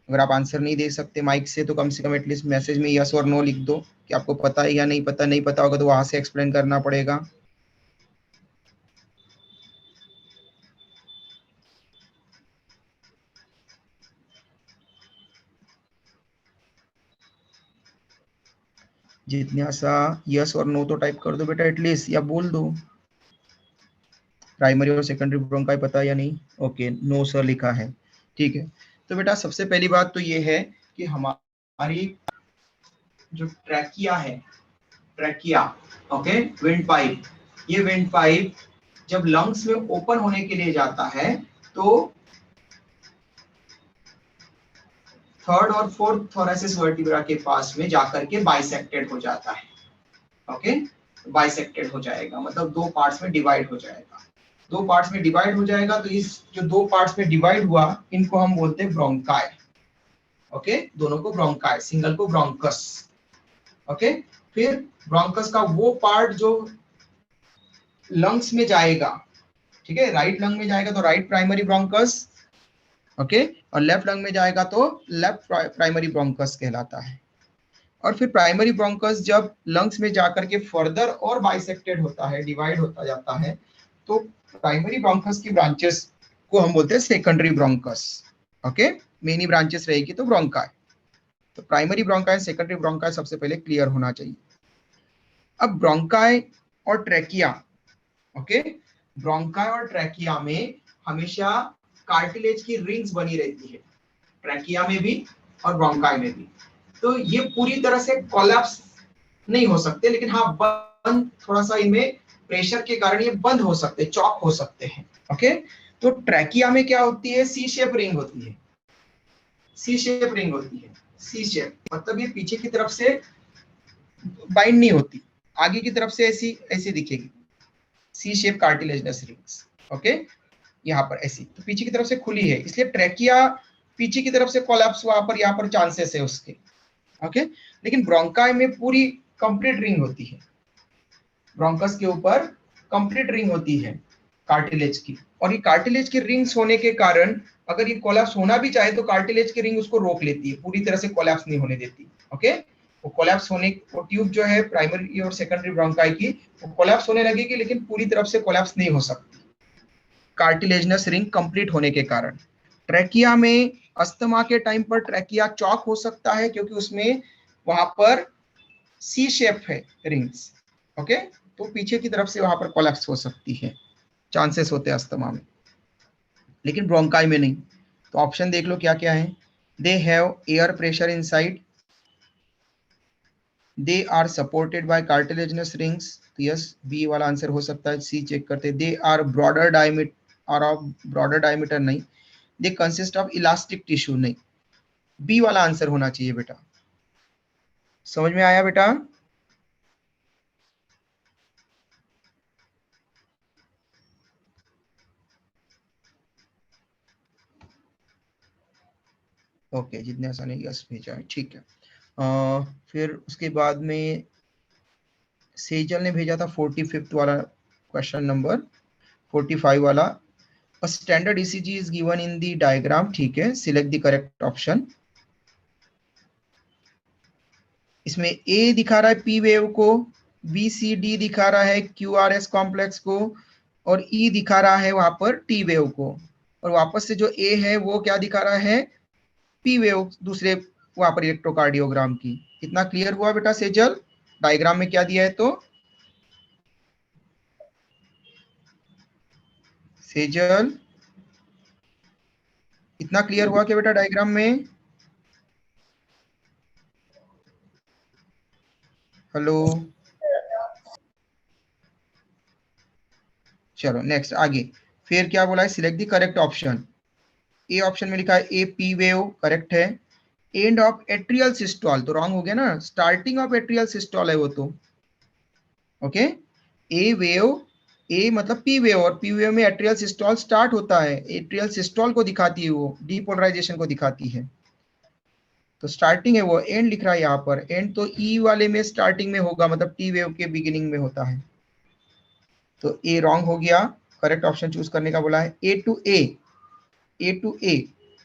अगर आप आंसर नहीं दे सकते माइक से तो कम से कम एटलीस्ट मैसेज में यस और नो लिख दो कि आपको पता है या नहीं पता। नहीं पता होगा तो वहां से एक्सप्लेन करना पड़ेगा। जिज्ञासा यस और नो तो टाइप कर दो बेटा एटलीस्ट, या बोल दो प्राइमरी और सेकेंडरी ब्रोंकाई पता है या नहीं। ओके नो सर लिखा है, ठीक है। तो बेटा सबसे पहली बात तो ये है कि हमारी जो ट्रैकिया है, ट्रैकिया, ओके, विंड पाइप, ये विंड पाइप जब लंग्स में ओपन होने के लिए जाता है तो थर्ड और फोर्थ थोरेसिस वर्टिब्रा के पास में जाकर के बाइसेक्टेड हो जाता है। ओके, बाइसेक्टेड हो जाएगा मतलब दो पार्ट्स में डिवाइड हो जाएगा। दो पार्ट्स में डिवाइड हो जाएगा तो इस जो दो पार्ट्स में डिवाइड हुआ इनको हम बोलते हैं ब्रोंकाई। ओके, दोनों को ब्रोंकाई, सिंगल को ब्रोंकस। ओके, फिर ब्रोंकस का वो पार्ट जो लंग्स में जाएगा, ठीक है, राइट लंग में जाएगा तो राइट प्राइमरी ब्रोंकस, ओके, और लेफ्ट लंग में जाएगा तो लेफ्ट प्राइमरी ब्रोंकस कहलाता है। और फिर प्राइमरी ब्रोंकस जब लंग्स में जाकर के फर्दर और बाइसेक्टेड होता है, डिवाइड होता जाता है, तो प्राइमरी ब्रोंकस की ब्रांचेस को हम बोलते हैं secondary bronchus. Okay, many branches रहेगी तो ब्रोंकाई। तो प्राइमरी ब्रोंकाई सेकेंडरी ब्रोंकाई सबसे पहले क्लियर होना चाहिए। अब ब्रोंकाई और ट्रैकिया, ओके, ब्रोंकाई और ट्रैकिया में हमेशा कार्टिलेज की रिंग्स बनी रहती है, ट्रैकिया में भी और ब्रोंकाई में भी। तो ये पूरी तरह से कोलैप्स नहीं हो सकते, लेकिन हाँ बंद, थोड़ा सा इनमें प्रेशर के कारण ये बंद हो सकते, चॉक हो सकते हैं। ओके, तो ट्रैकिया में क्या होती है? सी शेप रिंग होती है, सी शेप रिंग होती है। सी शेप मतलब ये पीछे की तरफ से बाइंड नहीं होती, आगे की तरफ से ऐसी ऐसी दिखेगी, सी शेप कार्टिलेजनस रिंग्स। ओके, यहाँ पर ऐसी, तो पीछे की तरफ से खुली है, इसलिए ट्रैकिया पीछे की तरफ से कोलैप्स वहां पर, यहाँ पर चांसेस है उसके। ओके, लेकिन ब्रोंकाई में पूरी कंप्लीट रिंग होती है, ब्रोंकस के ऊपर कंप्लीट रिंग होती है कार्टिलेज की, और ये कार्टिलेज की रिंग्स होने के कारण अगर ये कोलैप्स होना भी चाहे तो कार्टिलेज की रिंग उसको रोक लेती है, पूरी तरह से कोलैप्स नहीं होने देती। ओके, वो कोलैप्स होने, वो ट्यूब जो है प्राइमरी और सेकेंडरी ब्रोंकाई की, वो कोलैप्स होने लगेगी लेकिन पूरी तरफ से कोलैप्स नहीं हो सकती कार्टिलेजनस रिंग कंप्लीट होने के कारण। ट्रैकिया में अस्थमा के टाइम पर ट्रैकिया चौक हो सकता है क्योंकि उसमें वहां पर सी शेप है रिंग्स। ओके, तो पीछे की तरफ से वहां पर कोलैप्स हो सकती है, चांसेस होते हैं अस्थमा में, लेकिन ब्रोंकाई में नहीं। तो ऑप्शन देख लो क्या क्या है। They have air pressure inside, they are supported by cartilaginous rings, तो यस बी वाला आंसर हो सकता है। सी चेक करते, दे आर ब्रॉडर डायमीटर, और ऑफ ब्रॉडर डायमीटर नहीं, they consist of elastic tissue नहीं, बी वाला आंसर होना चाहिए बेटा। समझ में आया बेटा? ओके, जिज्ञासा ने यस भेजा है, ठीक है। फिर उसके बाद में सेजल ने भेजा था 45 वाला क्वेश्चन नंबर, 45 वाला। A standard ECG is given in the diagram. ठीक है, select the correct option. इसमें A दिखा रहा है P वेव को, B C D दिखा रहा है QRS कॉम्प्लेक्स को, और E दिखा रहा है वहां पर T वेव को, और वापस से जो A है वो क्या दिखा रहा है, P वेव दूसरे वहां पर इलेक्ट्रोकार्डियोग्राम की। कितना क्लियर हुआ बेटा सेजल, डायग्राम में क्या दिया है तो? सेजल इतना क्लियर हुआ क्या बेटा डायग्राम में? हेलो, चलो नेक्स्ट आगे। फिर क्या बोला है, select the correct option. A option में लिखा है ए पी वेव, करेक्ट है। एंड ऑफ एट्रियल सिस्टोल तो रॉन्ग हो गया ना, स्टार्टिंग ऑफ एट्रियल सिस्टोल है वो तो। ओके, ए वेव, ए मतलब पी वेव, और पी वेव में एट्रियल सिस्टोल स्टार्ट होता है, एट्रियल सिस्टोल को दिखाती है वो, डीपोलराइजेशन को दिखाती है, तो स्टार्टिंग है वो। एंड लिख रहा है यहाँ पर, एंड तो ई वाले में स्टार्टिंग में होगा, मतलब टी वेव के बिगिनिंग में होता है, तो ए रॉन्ग हो गया। करेक्ट ऑप्शन चूज करने का बोला है ए टू ए, ए टू ए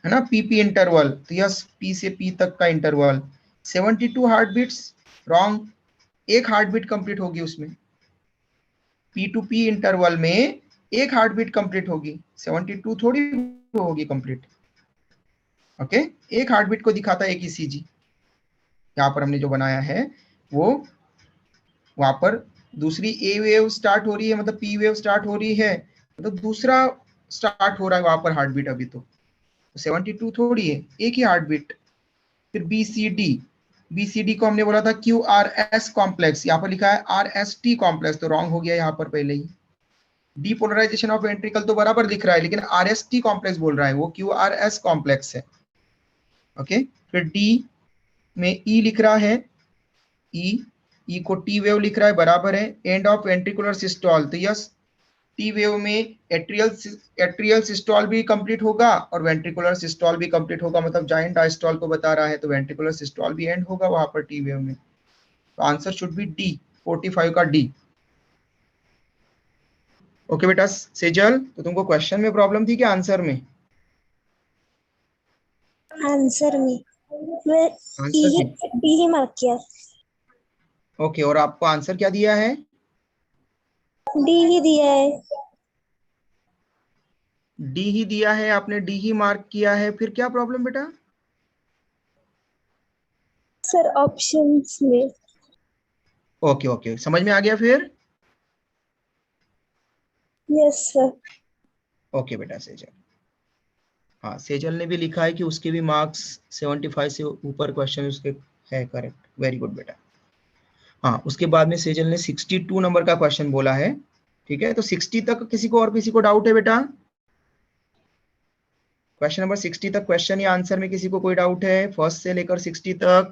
है ना, पीपी इंटरवल, तो यस पी से पी तक का इंटरवल। 72 हार्ट बीट्स रॉन्ग, एक हार्ट बीट कंप्लीट होगी उसमें, पी टू पी इंटरवल में एक हार्ट बीट कंप्लीट होगी, 72 थोड़ी होगी कंप्लीट। ओके, एक हार्ट बीट को दिखाता है एक ईसीजी, यहाँ पर हमने जो बनाया है वो, वहां पर दूसरी ए वेव स्टार्ट हो रही है, मतलब पी वेव स्टार्ट हो रही है, मतलब दूसरा स्टार्ट हो रहा है वहां पर हार्ट बीट अभी तो 72 थोड़ी है, एक ही हार्ट बीट। फिर बीसीडी, बीसीडी को हमने बोला था QRS कॉम्प्लेक्स, यहाँ पर लिखा है RST कॉम्प्लेक्स, तो रॉन्ग हो गया यहाँ पर पहले ही। डीपोलराइजेशन ऑफ वेंट्रिकल तो बराबर दिख रहा है, लेकिन RST कॉम्प्लेक्स बोल रहा है, वो QRS कॉम्प्लेक्स है। ओके, फिर डी में ई लिख रहा है, ई को टी वेव लिख रहा है, बराबर है। एंड ऑफ वेंट्रिकुलर सिस्टोल, तो यस टी वेव में एट्रियल सिस्टोल भी कंप्लीट होगा और वेंट्रिकुलर सिस्टोल भी कंप्लीट होगा, मतलब जाइंट डायस्टोल को बता रहा है, तो वेंट्रिकुलर सिस्टोल भी एंड होगा वहां पर टी वेव में, तो आंसर शुड बी डी, 45 का डी। ओके बेटा सेजल, तो तुमको क्वेश्चन में प्रॉब्लम थी क्या आंसर में? आंसर में मैं आंसर ई में, डी ही मार्क किया, ओके, और आपको आंसर क्या दिया है? डी ही दिया है डी ही दिया है, आपने डी ही मार्क किया है, फिर क्या प्रॉब्लम बेटा? सर ऑप्शंस में। ओके ओके, समझ में आ गया फिर? Yes sir. ओके बेटा सेजल, हाँ सेजल ने भी लिखा है कि उसके भी मार्क्स 75 से ऊपर क्वेश्चन उसके है, करेक्ट, वेरी गुड बेटा। हाँ, उसके बाद में सेजल ने 62 नंबर का क्वेश्चन बोला है, ठीक है, तो 60 तक किसी को और किसी को डाउट है बेटा? क्वेश्चन नंबर 60 तक क्वेश्चन या आंसर में किसी को कोई डाउट है, फर्स्ट से लेकर 60 तक?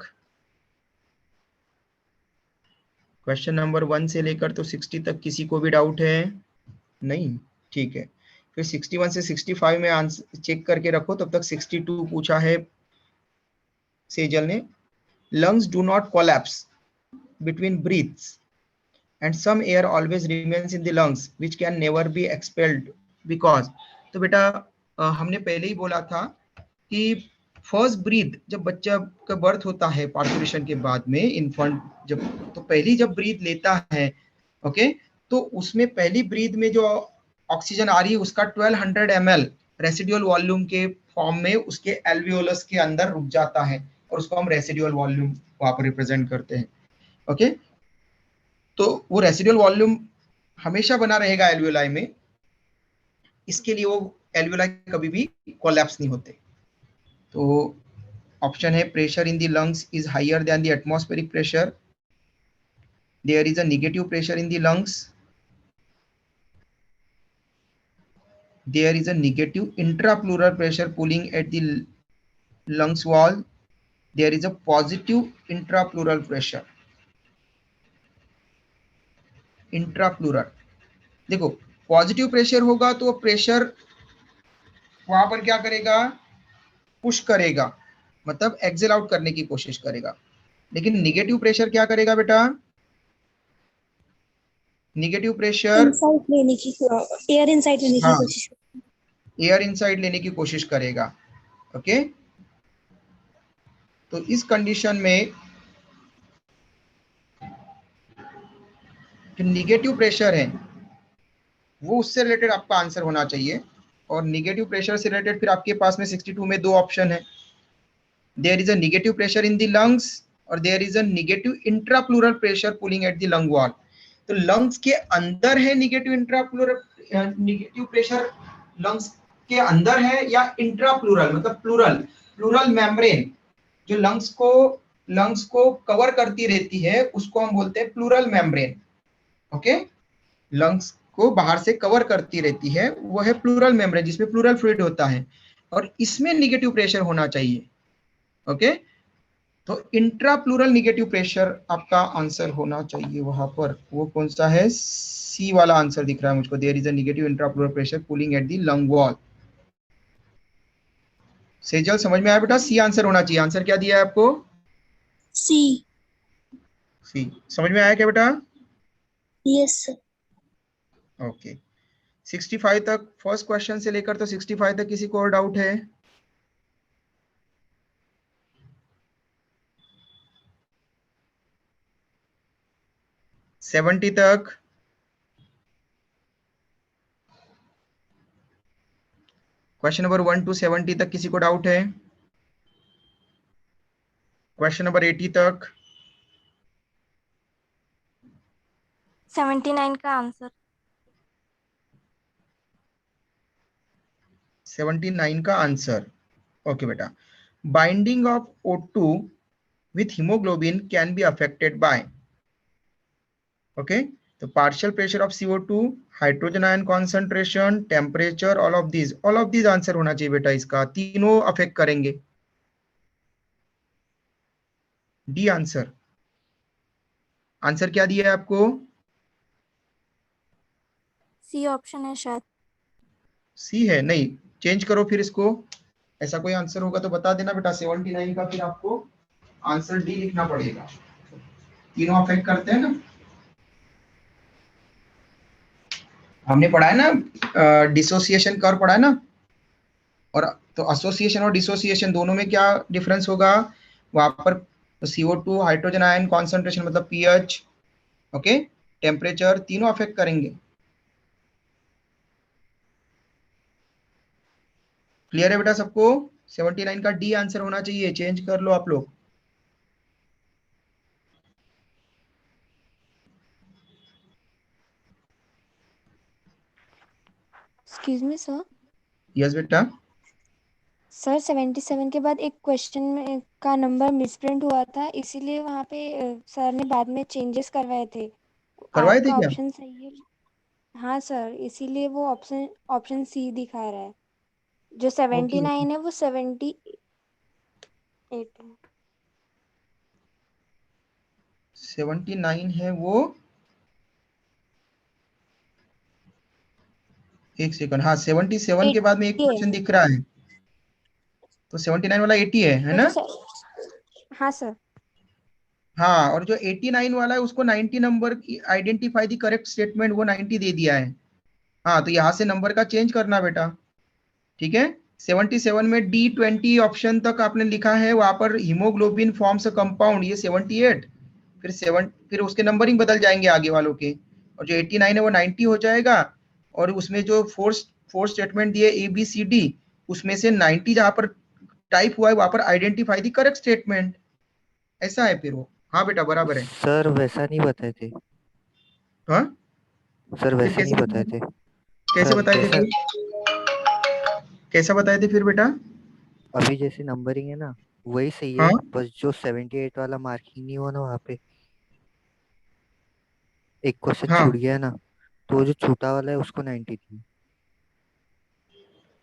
क्वेश्चन नंबर 1 से लेकर तो 60 तक किसी को भी डाउट है? नहीं, ठीक है, फिर 61 से 65 में आंसर चेक करके रखो, तब तक 62 पूछा है सेजल ने। lungs do not collapse between breaths and some air always remains in the lungs which can never be expelled because, तो बेटा हमने पहले ही बोला था कि फर्स्ट ब्रीथ जब बच्चा का बर्थ होता है पार्टुरेशन के बाद में, इन्फेंट जब, तो पहली जब ब्रीथ लेता है, ओके, तो उसमें पहली ब्रीथ में जो ऑक्सीजन आ रही है उसका 1200 ml रेसिडुअल वॉल्यूम के फॉर्म में उसके एल्वियोलस के अंदर रुक जाता है, और उसको हम रेसिडुअल वॉल्यूम वहां पर रिप्रेजेंट करते हैं। ओके, तो वो रेसिडुअल वॉल्यूम हमेशा बना रहेगा एल्वियोलाई में, इसके लिए वो एल्वियोलाई कभी भी कोलैप्स नहीं होते। तो ऑप्शन है pressure in the lungs is higher than the atmospheric pressure, there is a negative pressure in the lungs, there is a negative intrapleural pressure pulling at the lungs wall, there is a positive intrapleural pressure, इंट्राप्लूरल। देखो positive pressure होगा तो pressure वहां पर क्या करेगा, push करेगा, मतलब Excel out करने की कोशिश करेगा, लेकिन निगेटिव प्रेशर क्या करेगा बेटा? निगेटिव प्रेशर इनसाइट लेने की, एयर इनसाइट लेने की हाँ कोशिश। एयर इनसाइड लेने की कोशिश करेगा। ओके, तो इस कंडीशन में जो निगेटिव प्रेशर है वो उससे रिलेटेड आपका आंसर होना चाहिए। और निगेटिव प्रेशर से रिलेटेड फिर आपके पास में 62 में दो ऑप्शन है, there is a negative pressure in the lungs और there is a negative intrapleural pressure pulling at the lung wall. तो लंग्स के अंदर है negative intrapleural, negative pressure lungs के अंदर है या इंट्राप्लूरल मतलब प्लूरल, प्लूरल मेम्ब्रेन जो लंग्स को कवर करती रहती है उसको हम बोलते हैं प्लूरल मेम्ब्रेन। ओके, लंग्स को बाहर से कवर करती रहती है वो है प्लूरल मेम्ब्रेन जिसमें प्लूरल फ्लूइड होता है और इसमें निगेटिव प्रेशर होना चाहिए। ओके, तो इंट्रा प्लूरल निगेटिव प्रेशर आपका आंसर होना चाहिए वहां पर। वो कौन सा है? सी वाला आंसर दिख रहा है मुझको, there is a negative intra pleural pressure pulling at the lung wall. Sejal समझ में आया बेटा? सी आंसर होना चाहिए। आंसर क्या दिया है आपको? सी। सी। समझ में आया क्या बेटा? Yes sir. ओके, 65 तक फर्स्ट क्वेश्चन से लेकर तो 65 तक किसी को और डाउट है? सेवेंटी तक? क्वेश्चन नंबर 1 टू 70 तक किसी को डाउट है? क्वेश्चन नंबर 80 तक? 79 का आंसर। 79 का आंसर। ओके बेटा, binding of O2 with hemoglobin can be affected by, okay, तो partial pressure of CO2, hydrogen ion concentration, temperature, all of these answer होना चाहिए बेटा। इसका तीनों अफेक्ट करेंगे। D answer. आंसर क्या दिया है आपको? सी ऑप्शन है शायद। सी है? नहीं, चेंज करो फिर इसको। ऐसा कोई आंसर होगा तो बता देना बेटा। 79 का फिर आपको आंसर डी लिखना पड़ेगा। तीनों अफेक्ट करते हैं ना, हमने पढ़ा है ना, डिसोसिएशन कर्व पढ़ा है ना। और तो एसोसिएशन और डिसोसिएशन दोनों में क्या डिफरेंस होगा? वहां पर CO2 हाइड्रोजन आयन कॉन्सेंट्रेशन मतलब पीएच, ओके, टेम्परेचर, तीनों अफेक्ट करेंगे। क्लियर है बेटा सबको? 79 का डी आंसर होना चाहिए। चेंज कर लो आप लोग। Excuse me sir. यस बेटा। सर 77 के बाद एक क्वेश्चन में का नंबर मिसप्रिंट हुआ था, इसीलिए वहाँ पे सर ने बाद में चेंजेस करवाए थे। करवाए थे आपका क्या? ऑप्शन सही है। हाँ सर, इसीलिए वो ऑप्शन ऑप्शन सी दिखा रहा है। जो ओके, 79 है वो 78 है। 79 है वो, एक सेकंड, हाँ 77 के बाद में एक 80 क्वेश्चन है दिख रहा है, तो 79 वाला 80 है वो ना? जो हाँ सर। हाँ, और जो 89 वाला है उसको 90 नंबर की आइडेंटिफाई द करेक्ट स्टेटमेंट, वो 90 दे दिया है। हाँ, तो यहाँ से नंबर का चेंज करना बेटा। ठीक है, 77 में D20 ऑप्शन तक आपने लिखा है, वहां पर हीमोग्लोबिन फॉर्म्स अ कंपाउंड, ये 78, फिर उसके नंबरिंग बदल जाएंगे आगे वालों के, और जो 89 है वो 90 हो जाएगा। और उसमें जो फोर स्टेटमेंट दिए ABCD, उसमें से 90 जहां पर टाइप हुआ है वहां पर आइडेंटिफाई द करेक्ट स्टेटमेंट, ऐसा है फिर वो। हाँ बेटा बराबर है। सर वैसा नहीं बताए थे। हाँ, सर फिर वैसा नहीं कैसे बताए थे। कैसे सर बताए थे जैसा फिर? कैसा बताए थे फिर बेटा? अभी जैसी नंबरिंग है ना वही सही हाँ, है, बस जो 78 वाला मार्किंग नहीं हुआ ना वहाँ पे एक क्वेश्चन हाँ, छूट गया ना, तो वो जो छूटा वाला है उसको 90 थी।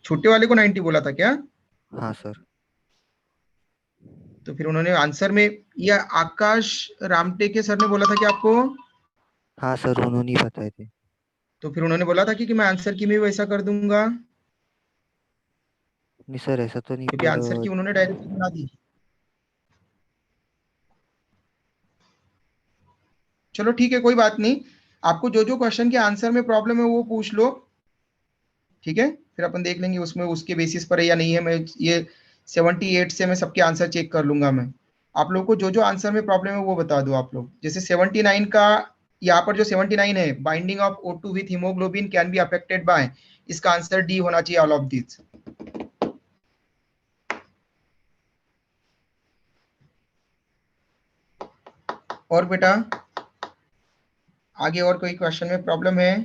छोटे वाले को 90 बोला था क्या? हाँ सर। तो फिर उन्होंने आंसर में, या आकाश रामटेके सर ने बोला था कि आपको, हाँ सर उन्होंने ही बताए थे। तो फिर उन्होंने बोला था कि मैं आंसर की में वैसा कर दूंगा, नहीं सर ऐसा तो नहीं क्योंकि पर आंसर की उन्होंने डायरेक्ट बना दी। चलो ठीक है, कोई बात नहीं। आपको जो जो क्वेश्चन के आंसर में प्रॉब्लम है वो पूछ लो, ठीक है, फिर अपन देख लेंगे उसमें उसके बेसिस पर है या नहीं है। मैं ये 78 से मैं सबके आंसर चेक कर लूंगा। मैं आप लोग को जो जो आंसर में प्रॉब्लम है वो बता दो आप लोग। जैसे 79 का, यहाँ पर जो 79 है, binding of O2 with haemoglobin can be affected by, इसका आंसर डी होना चाहिए, ऑल ऑफ दिस। और बेटा आगे और कोई क्वेश्चन में प्रॉब्लम है?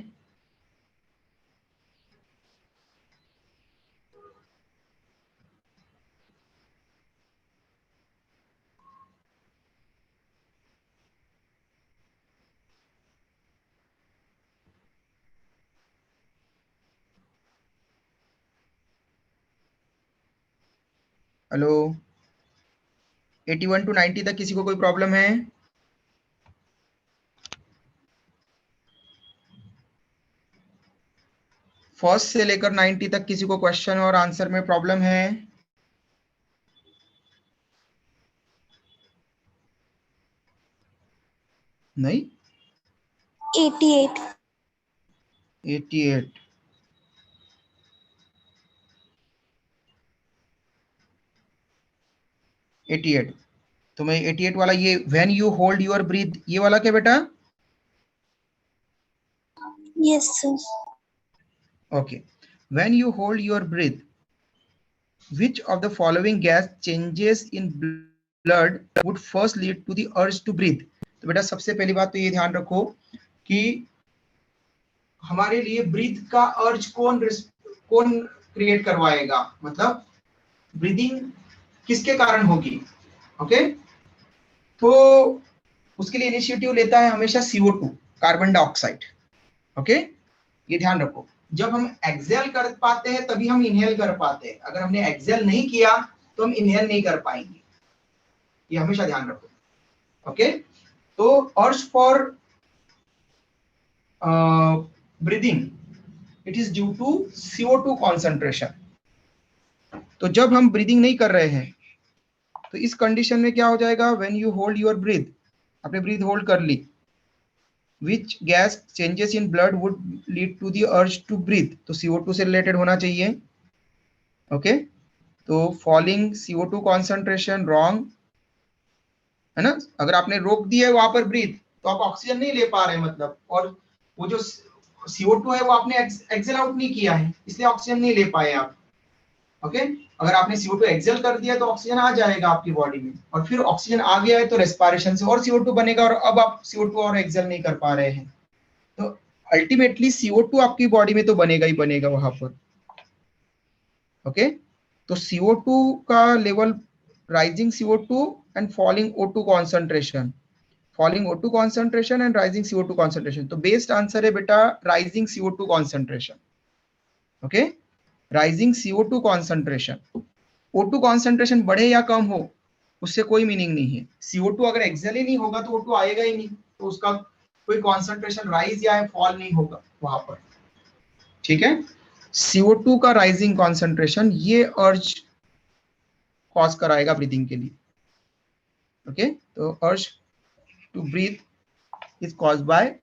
हेलो, 81 to 90 तक किसी को कोई प्रॉब्लम है? फर्स्ट से लेकर 90 तक किसी को क्वेश्चन और आंसर में प्रॉब्लम है? नहीं? 88। 88। तो मैं 88 वाला, ये when you hold your breathe, ये वाला क्या बेटा? Yes sir. Okay, when you hold your breathe, which of the following gas changes in blood would first lead to the urge to breathe? तो बेटा सबसे पहली बात तो ये ध्यान रखो कि हमारे लिए ब्रीथ का अर्ज कौन क्रिएट करवाएगा, मतलब ब्रीदिंग किसके कारण होगी। ओके, तो उसके लिए इनिशिएटिव लेता है हमेशा CO2, कार्बन डाइऑक्साइड। ओके, ये ध्यान रखो, जब हम एक्सेल कर पाते हैं तभी हम इनहेल कर पाते हैं। अगर हमने एक्सेल नहीं किया तो हम इनहेल नहीं कर पाएंगे, ये हमेशा ध्यान रखो। ओके, तो urge for breathing it is due to CO2 concentration. तो जब हम ब्रीदिंग नहीं कर रहे हैं तो इस कंडीशन में क्या हो जाएगा, when you hold your breathe, आपने ब्रीथ होल्ड कर ली, which gas changes in blood would lead to the urge to breathe, तो CO2 से रिलेटेड होना चाहिए। ओके, तो फॉलिंग CO2 कॉन्सेंट्रेशन रॉन्ग है ना। अगर आपने रोक दिया है वहां पर ब्रीथ तो आप ऑक्सीजन नहीं ले पा रहे मतलब, और वो जो CO2 है वो आपने एक्सेल आउट नहीं किया है, इसलिए ऑक्सीजन नहीं ले पाए आप। ओके, अगर आपने CO2 एक्सेल कर दिया तो ऑक्सीजन आ जाएगा आपकी बॉडी में, और फिर ऑक्सीजन आ गया है तो रेस्पिरेशन से और CO2 बनेगा, और अब आप CO2 और एक्सेल नहीं कर पा रहे हैं, तो अल्टीमेटली CO2 आपकी बॉडी में तो बनेगा ही बनेगा वहां पर। ओके, तो CO2 का level, rising CO2 and falling O2 concentration, falling O2 concentration and rising CO2 concentration, तो बेस्ट आंसर है बेटा rising CO2 concentration. Okay, rising CO2 concentration, O2 concentration बढ़े या कम हो उससे कोई मीनिंग नहीं है। CO2 अगर एक्सेल ही नहीं होगा तो O2 आएगा ही नहीं, तो उसका कोई कॉन्सेंट्रेशन राइज या फॉल नहीं होगा वहां पर। ठीक है, CO2 का राइजिंग कॉन्सेंट्रेशन ये अर्ज कॉज कराएगा ब्रीदिंग के लिए। ओके, तो urge to breathe is caused by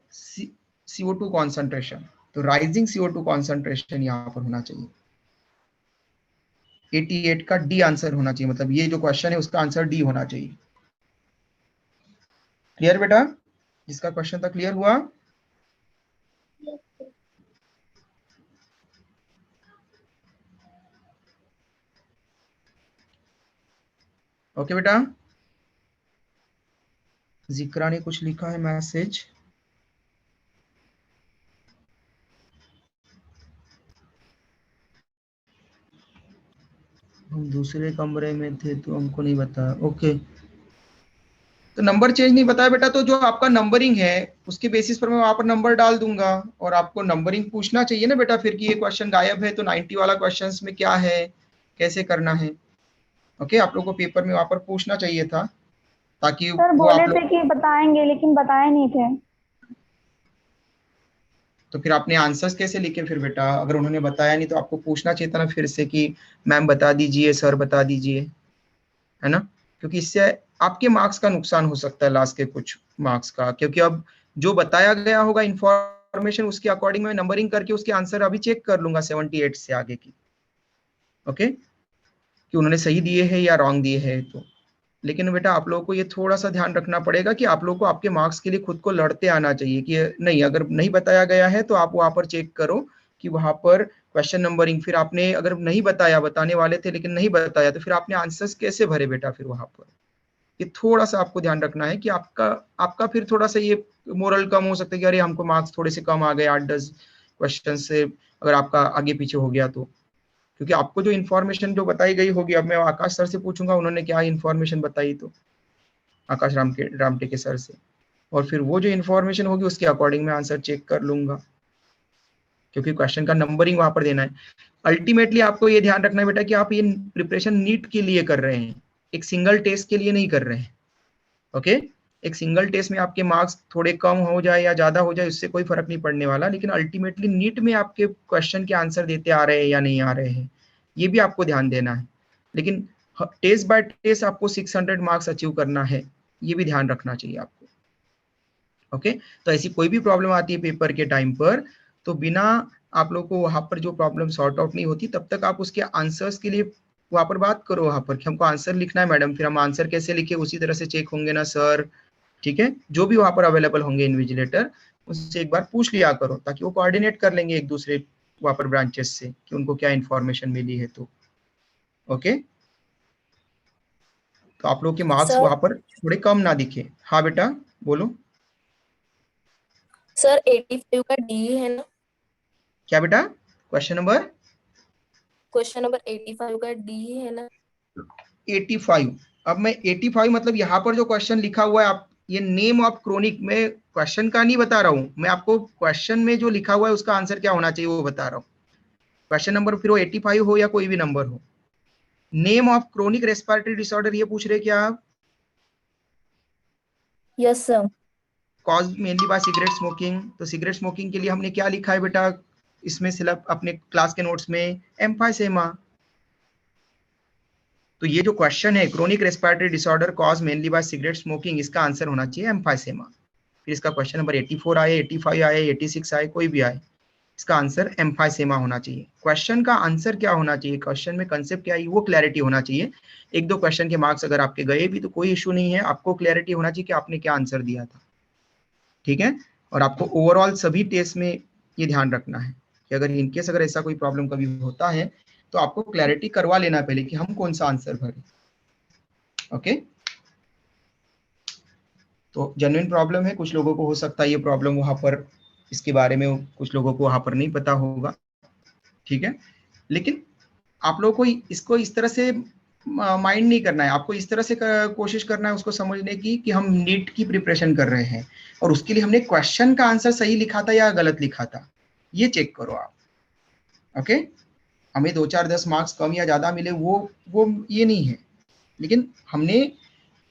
CO2 concentration, तो राइजिंग CO2 कॉन्सेंट्रेशन यहाँ पर होना चाहिए। 88 का डी आंसर होना चाहिए, मतलब ये जो क्वेश्चन है उसका आंसर डी होना चाहिए। क्लियर बेटा, इसका क्वेश्चन तक क्लियर हुआ? ओके बेटा, जिक्रा ने कुछ लिखा है मैसेज। हम दूसरे कमरे में थे तो हमको नहीं बताया। ओके, तो नंबर चेंज नहीं बताया बेटा, तो जो आपका नंबरिंग है उसके बेसिस पर मैं वहां पर नंबर डाल दूंगा, और आपको नंबरिंग पूछना चाहिए ना बेटा फिर कि ये क्वेश्चन गायब है तो 90 वाला क्वेश्चन में क्या है, कैसे करना है। ओके, आप लोग को पेपर में वहां पर पूछना चाहिए था, ताकि सर वो आप बोले लोग, थे कि बताएंगे लेकिन बताए नहीं थे। तो फिर आपने आंसर्स कैसे लिखे फिर बेटा? अगर उन्होंने बताया नहीं तो आपको पूछना चाहिए था ना फिर से कि मैम बता दीजिए, सर बता दीजिए, है ना, क्योंकि इससे आपके मार्क्स का नुकसान हो सकता है, लास्ट के कुछ मार्क्स का, क्योंकि अब जो बताया गया होगा इन्फॉर्मेशन इंफॉर्मेशन उसके अकॉर्डिंग मैं नंबरिंग करके उसके आंसर अभी चेक कर लूंगा 78 से आगे की, ओके, कि उन्होंने सही दिए हैं या रॉन्ग दिए हैं। तो लेकिन बेटा आप लोगों को ये थोड़ा सा ध्यान रखना पड़ेगा कि आप लोगों को आपके मार्क्स के लिए खुद को लड़ते आना चाहिए कि नहीं, अगर नहीं बताया गया है तो आप वहां पर चेक करो कि वहां पर क्वेश्चन नंबरिंग, फिर आपने अगर नहीं बताया, बताने वाले थे लेकिन नहीं बताया, तो फिर आपने आंसर्स कैसे भरे बेटा फिर वहां पर। ये थोड़ा सा आपको ध्यान रखना है कि आपका फिर थोड़ा सा ये मोरल कम हो सकता है कि अरे हमको मार्क्स थोड़े से कम आ गए 8-10 क्वेश्चन से, अगर आपका आगे पीछे हो गया तो। क्योंकि आपको जो इन्फॉर्मेशन जो बताई गई होगी, अब मैं आकाश सर से पूछूंगा उन्होंने क्या इन्फॉर्मेशन बताई, तो आकाश रामटे के सर से, और फिर वो जो इन्फॉर्मेशन होगी उसके अकॉर्डिंग मैं आंसर चेक कर लूंगा, क्योंकि क्वेश्चन का नंबरिंग वहां पर देना है। अल्टीमेटली आपको ये ध्यान रखना है बेटा कि आप ये प्रिपरेशन नीट के लिए कर रहे हैं, एक सिंगल टेस्ट के लिए नहीं कर रहे हैं, ओके। एक सिंगल टेस्ट में आपके मार्क्स थोड़े कम हो जाए या ज्यादा हो जाए उससे कोई फर्क नहीं पड़ने वाला, लेकिन अल्टीमेटली नीट में आपके क्वेश्चन के आंसर देते आ रहे हैं या नहीं आ रहे हैं, ये भी आपको ध्यान देना है। लेकिन टेस्ट बाय टेस्ट आपको 600 मार्क्स अचीव करना है, ये भी ध्यान रखना चाहिए आपको, ओके। तो ऐसी कोई भी प्रॉब्लम आती है पेपर के टाइम पर, तो बिना आप लोग को वहां पर जो प्रॉब्लम सॉर्ट आउट नहीं होती तब तक आप उसके आंसर्स के लिए वहां पर बात करो, वहां पर कि हमको आंसर लिखना है मैडम, फिर हम आंसर कैसे लिखे उसी तरह से चेक होंगे ना सर, ठीक है। जो भी वहां पर अवेलेबल होंगे इन्विजिलेटर, उससे एक बार पूछ लिया करो ताकि वो कोऑर्डिनेट कर लेंगे एक दूसरे वहां पर ब्रांचेस से कि उनको क्या इन्फॉर्मेशन मिली है, तो ओके। तो आप लोग के मार्क्स सर वहां पर थोड़े कम ना दिखे। हाँ बेटा बोलो। सर 85 का डी है ना? क्या बेटा? क्वेश्चन नंबर 85 का डी है ना? 85। अब मैं 85 मतलब यहाँ पर जो क्वेश्चन लिखा हुआ है, आप ये नेम ऑफ क्रोनिक में क्वेश्चन का नहीं बता रहा हूं मैं आपको, क्वेश्चन में जो लिखा हुआ है उसका आंसर क्या होना चाहिए वो बता रहा हूँ। क्वेश्चन नंबर फिर वो 85 हो या कोई भी नंबर हो, name of chronic respiratory disorder ये पूछ रहे क्या आप? Yes sir. Cause mainly by cigarette smoking. तो सिगरेट स्मोकिंग के लिए हमने क्या लिखा है बेटा इसमें सिलेब अपने क्लास के नोट्स में? एम्फाइसेमा। तो ये जो क्वेश्चन है chronic respiratory disorder cause mainly by cigarette smoking, इसका आंसर होना चाहिए एम्फाइसेमा। फिर इसका क्वेश्चन नंबर 84 आए, 85 आए, 86 आए, कोई भी आए, इसका आंसर एम्फाइसेमा होना चाहिए। क्वेश्चन का आंसर क्या होना चाहिए, क्वेश्चन में कंसेप्ट क्या है वो क्लैरिटी होना चाहिए। एक दो क्वेश्चन के मार्क्स अगर आपके गए भी तो कोई इशू नहीं है, आपको क्लैरिटी होना चाहिए कि आपने क्या आंसर दिया था, ठीक है। और आपको ओवरऑल सभी टेस्ट में ये ध्यान रखना है कि अगर इनकेस अगर ऐसा कोई प्रॉब्लम कभी होता है तो आपको क्लैरिटी करवा लेना पहले कि हम कौन सा आंसर भरें, ओके। तो जेन्युइन प्रॉब्लम है, कुछ लोगों को हो सकता है ये प्रॉब्लम वहां पर, इसके बारे में कुछ लोगों को वहां पर नहीं पता होगा, ठीक है। लेकिन आप लोगों को इसको इस तरह से माइंड नहीं करना है, आपको इस तरह से कोशिश करना है उसको समझने की कि हम नीट की प्रिपरेशन कर रहे हैं और उसके लिए हमने क्वेश्चन का आंसर सही लिखा था या गलत लिखा था, ये चेक करो आप, ओके। हमें 2-4-10 मार्क्स कम या ज्यादा मिले वो ये नहीं है, लेकिन हमने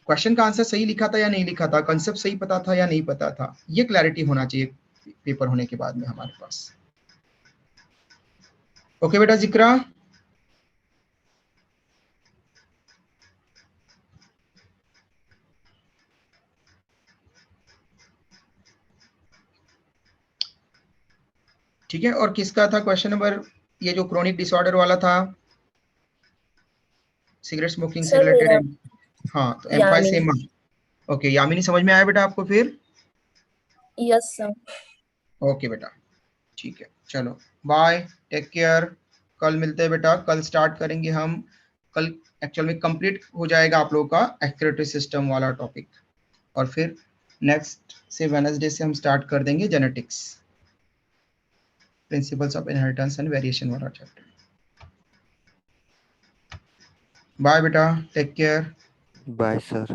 क्वेश्चन का आंसर सही लिखा था या नहीं लिखा था, कंसेप्ट सही पता था या नहीं पता था, ये क्लैरिटी होना चाहिए पेपर होने के बाद में हमारे पास, ओके बेटा जिक्रा। ठीक है। और किसका था क्वेश्चन नंबर, ये जो क्रोनिक डिसऑर्डर वाला था सिगरेट स्मोकिंग से सर मेरा रिलेटेड? हाँ तो यामिनी। Emphysema, okay. यामिनी समझ में आया बेटा आपको फिर? Yes sir. ओके बेटा ठीक है, चलो बाय, टेक केयर। कल मिलते हैं बेटा, कल स्टार्ट करेंगे हम, कल एक्चुअल में कंप्लीट हो जाएगा आप लोगों का एक्सक्रीटरी सिस्टम वाला टॉपिक, और फिर नेक्स्ट से वेडनेसडे से हम स्टार्ट कर देंगे genetics, principles of inheritance and variation वाला चैप्टर। बाय बेटा, टेक केयर। Bye sir.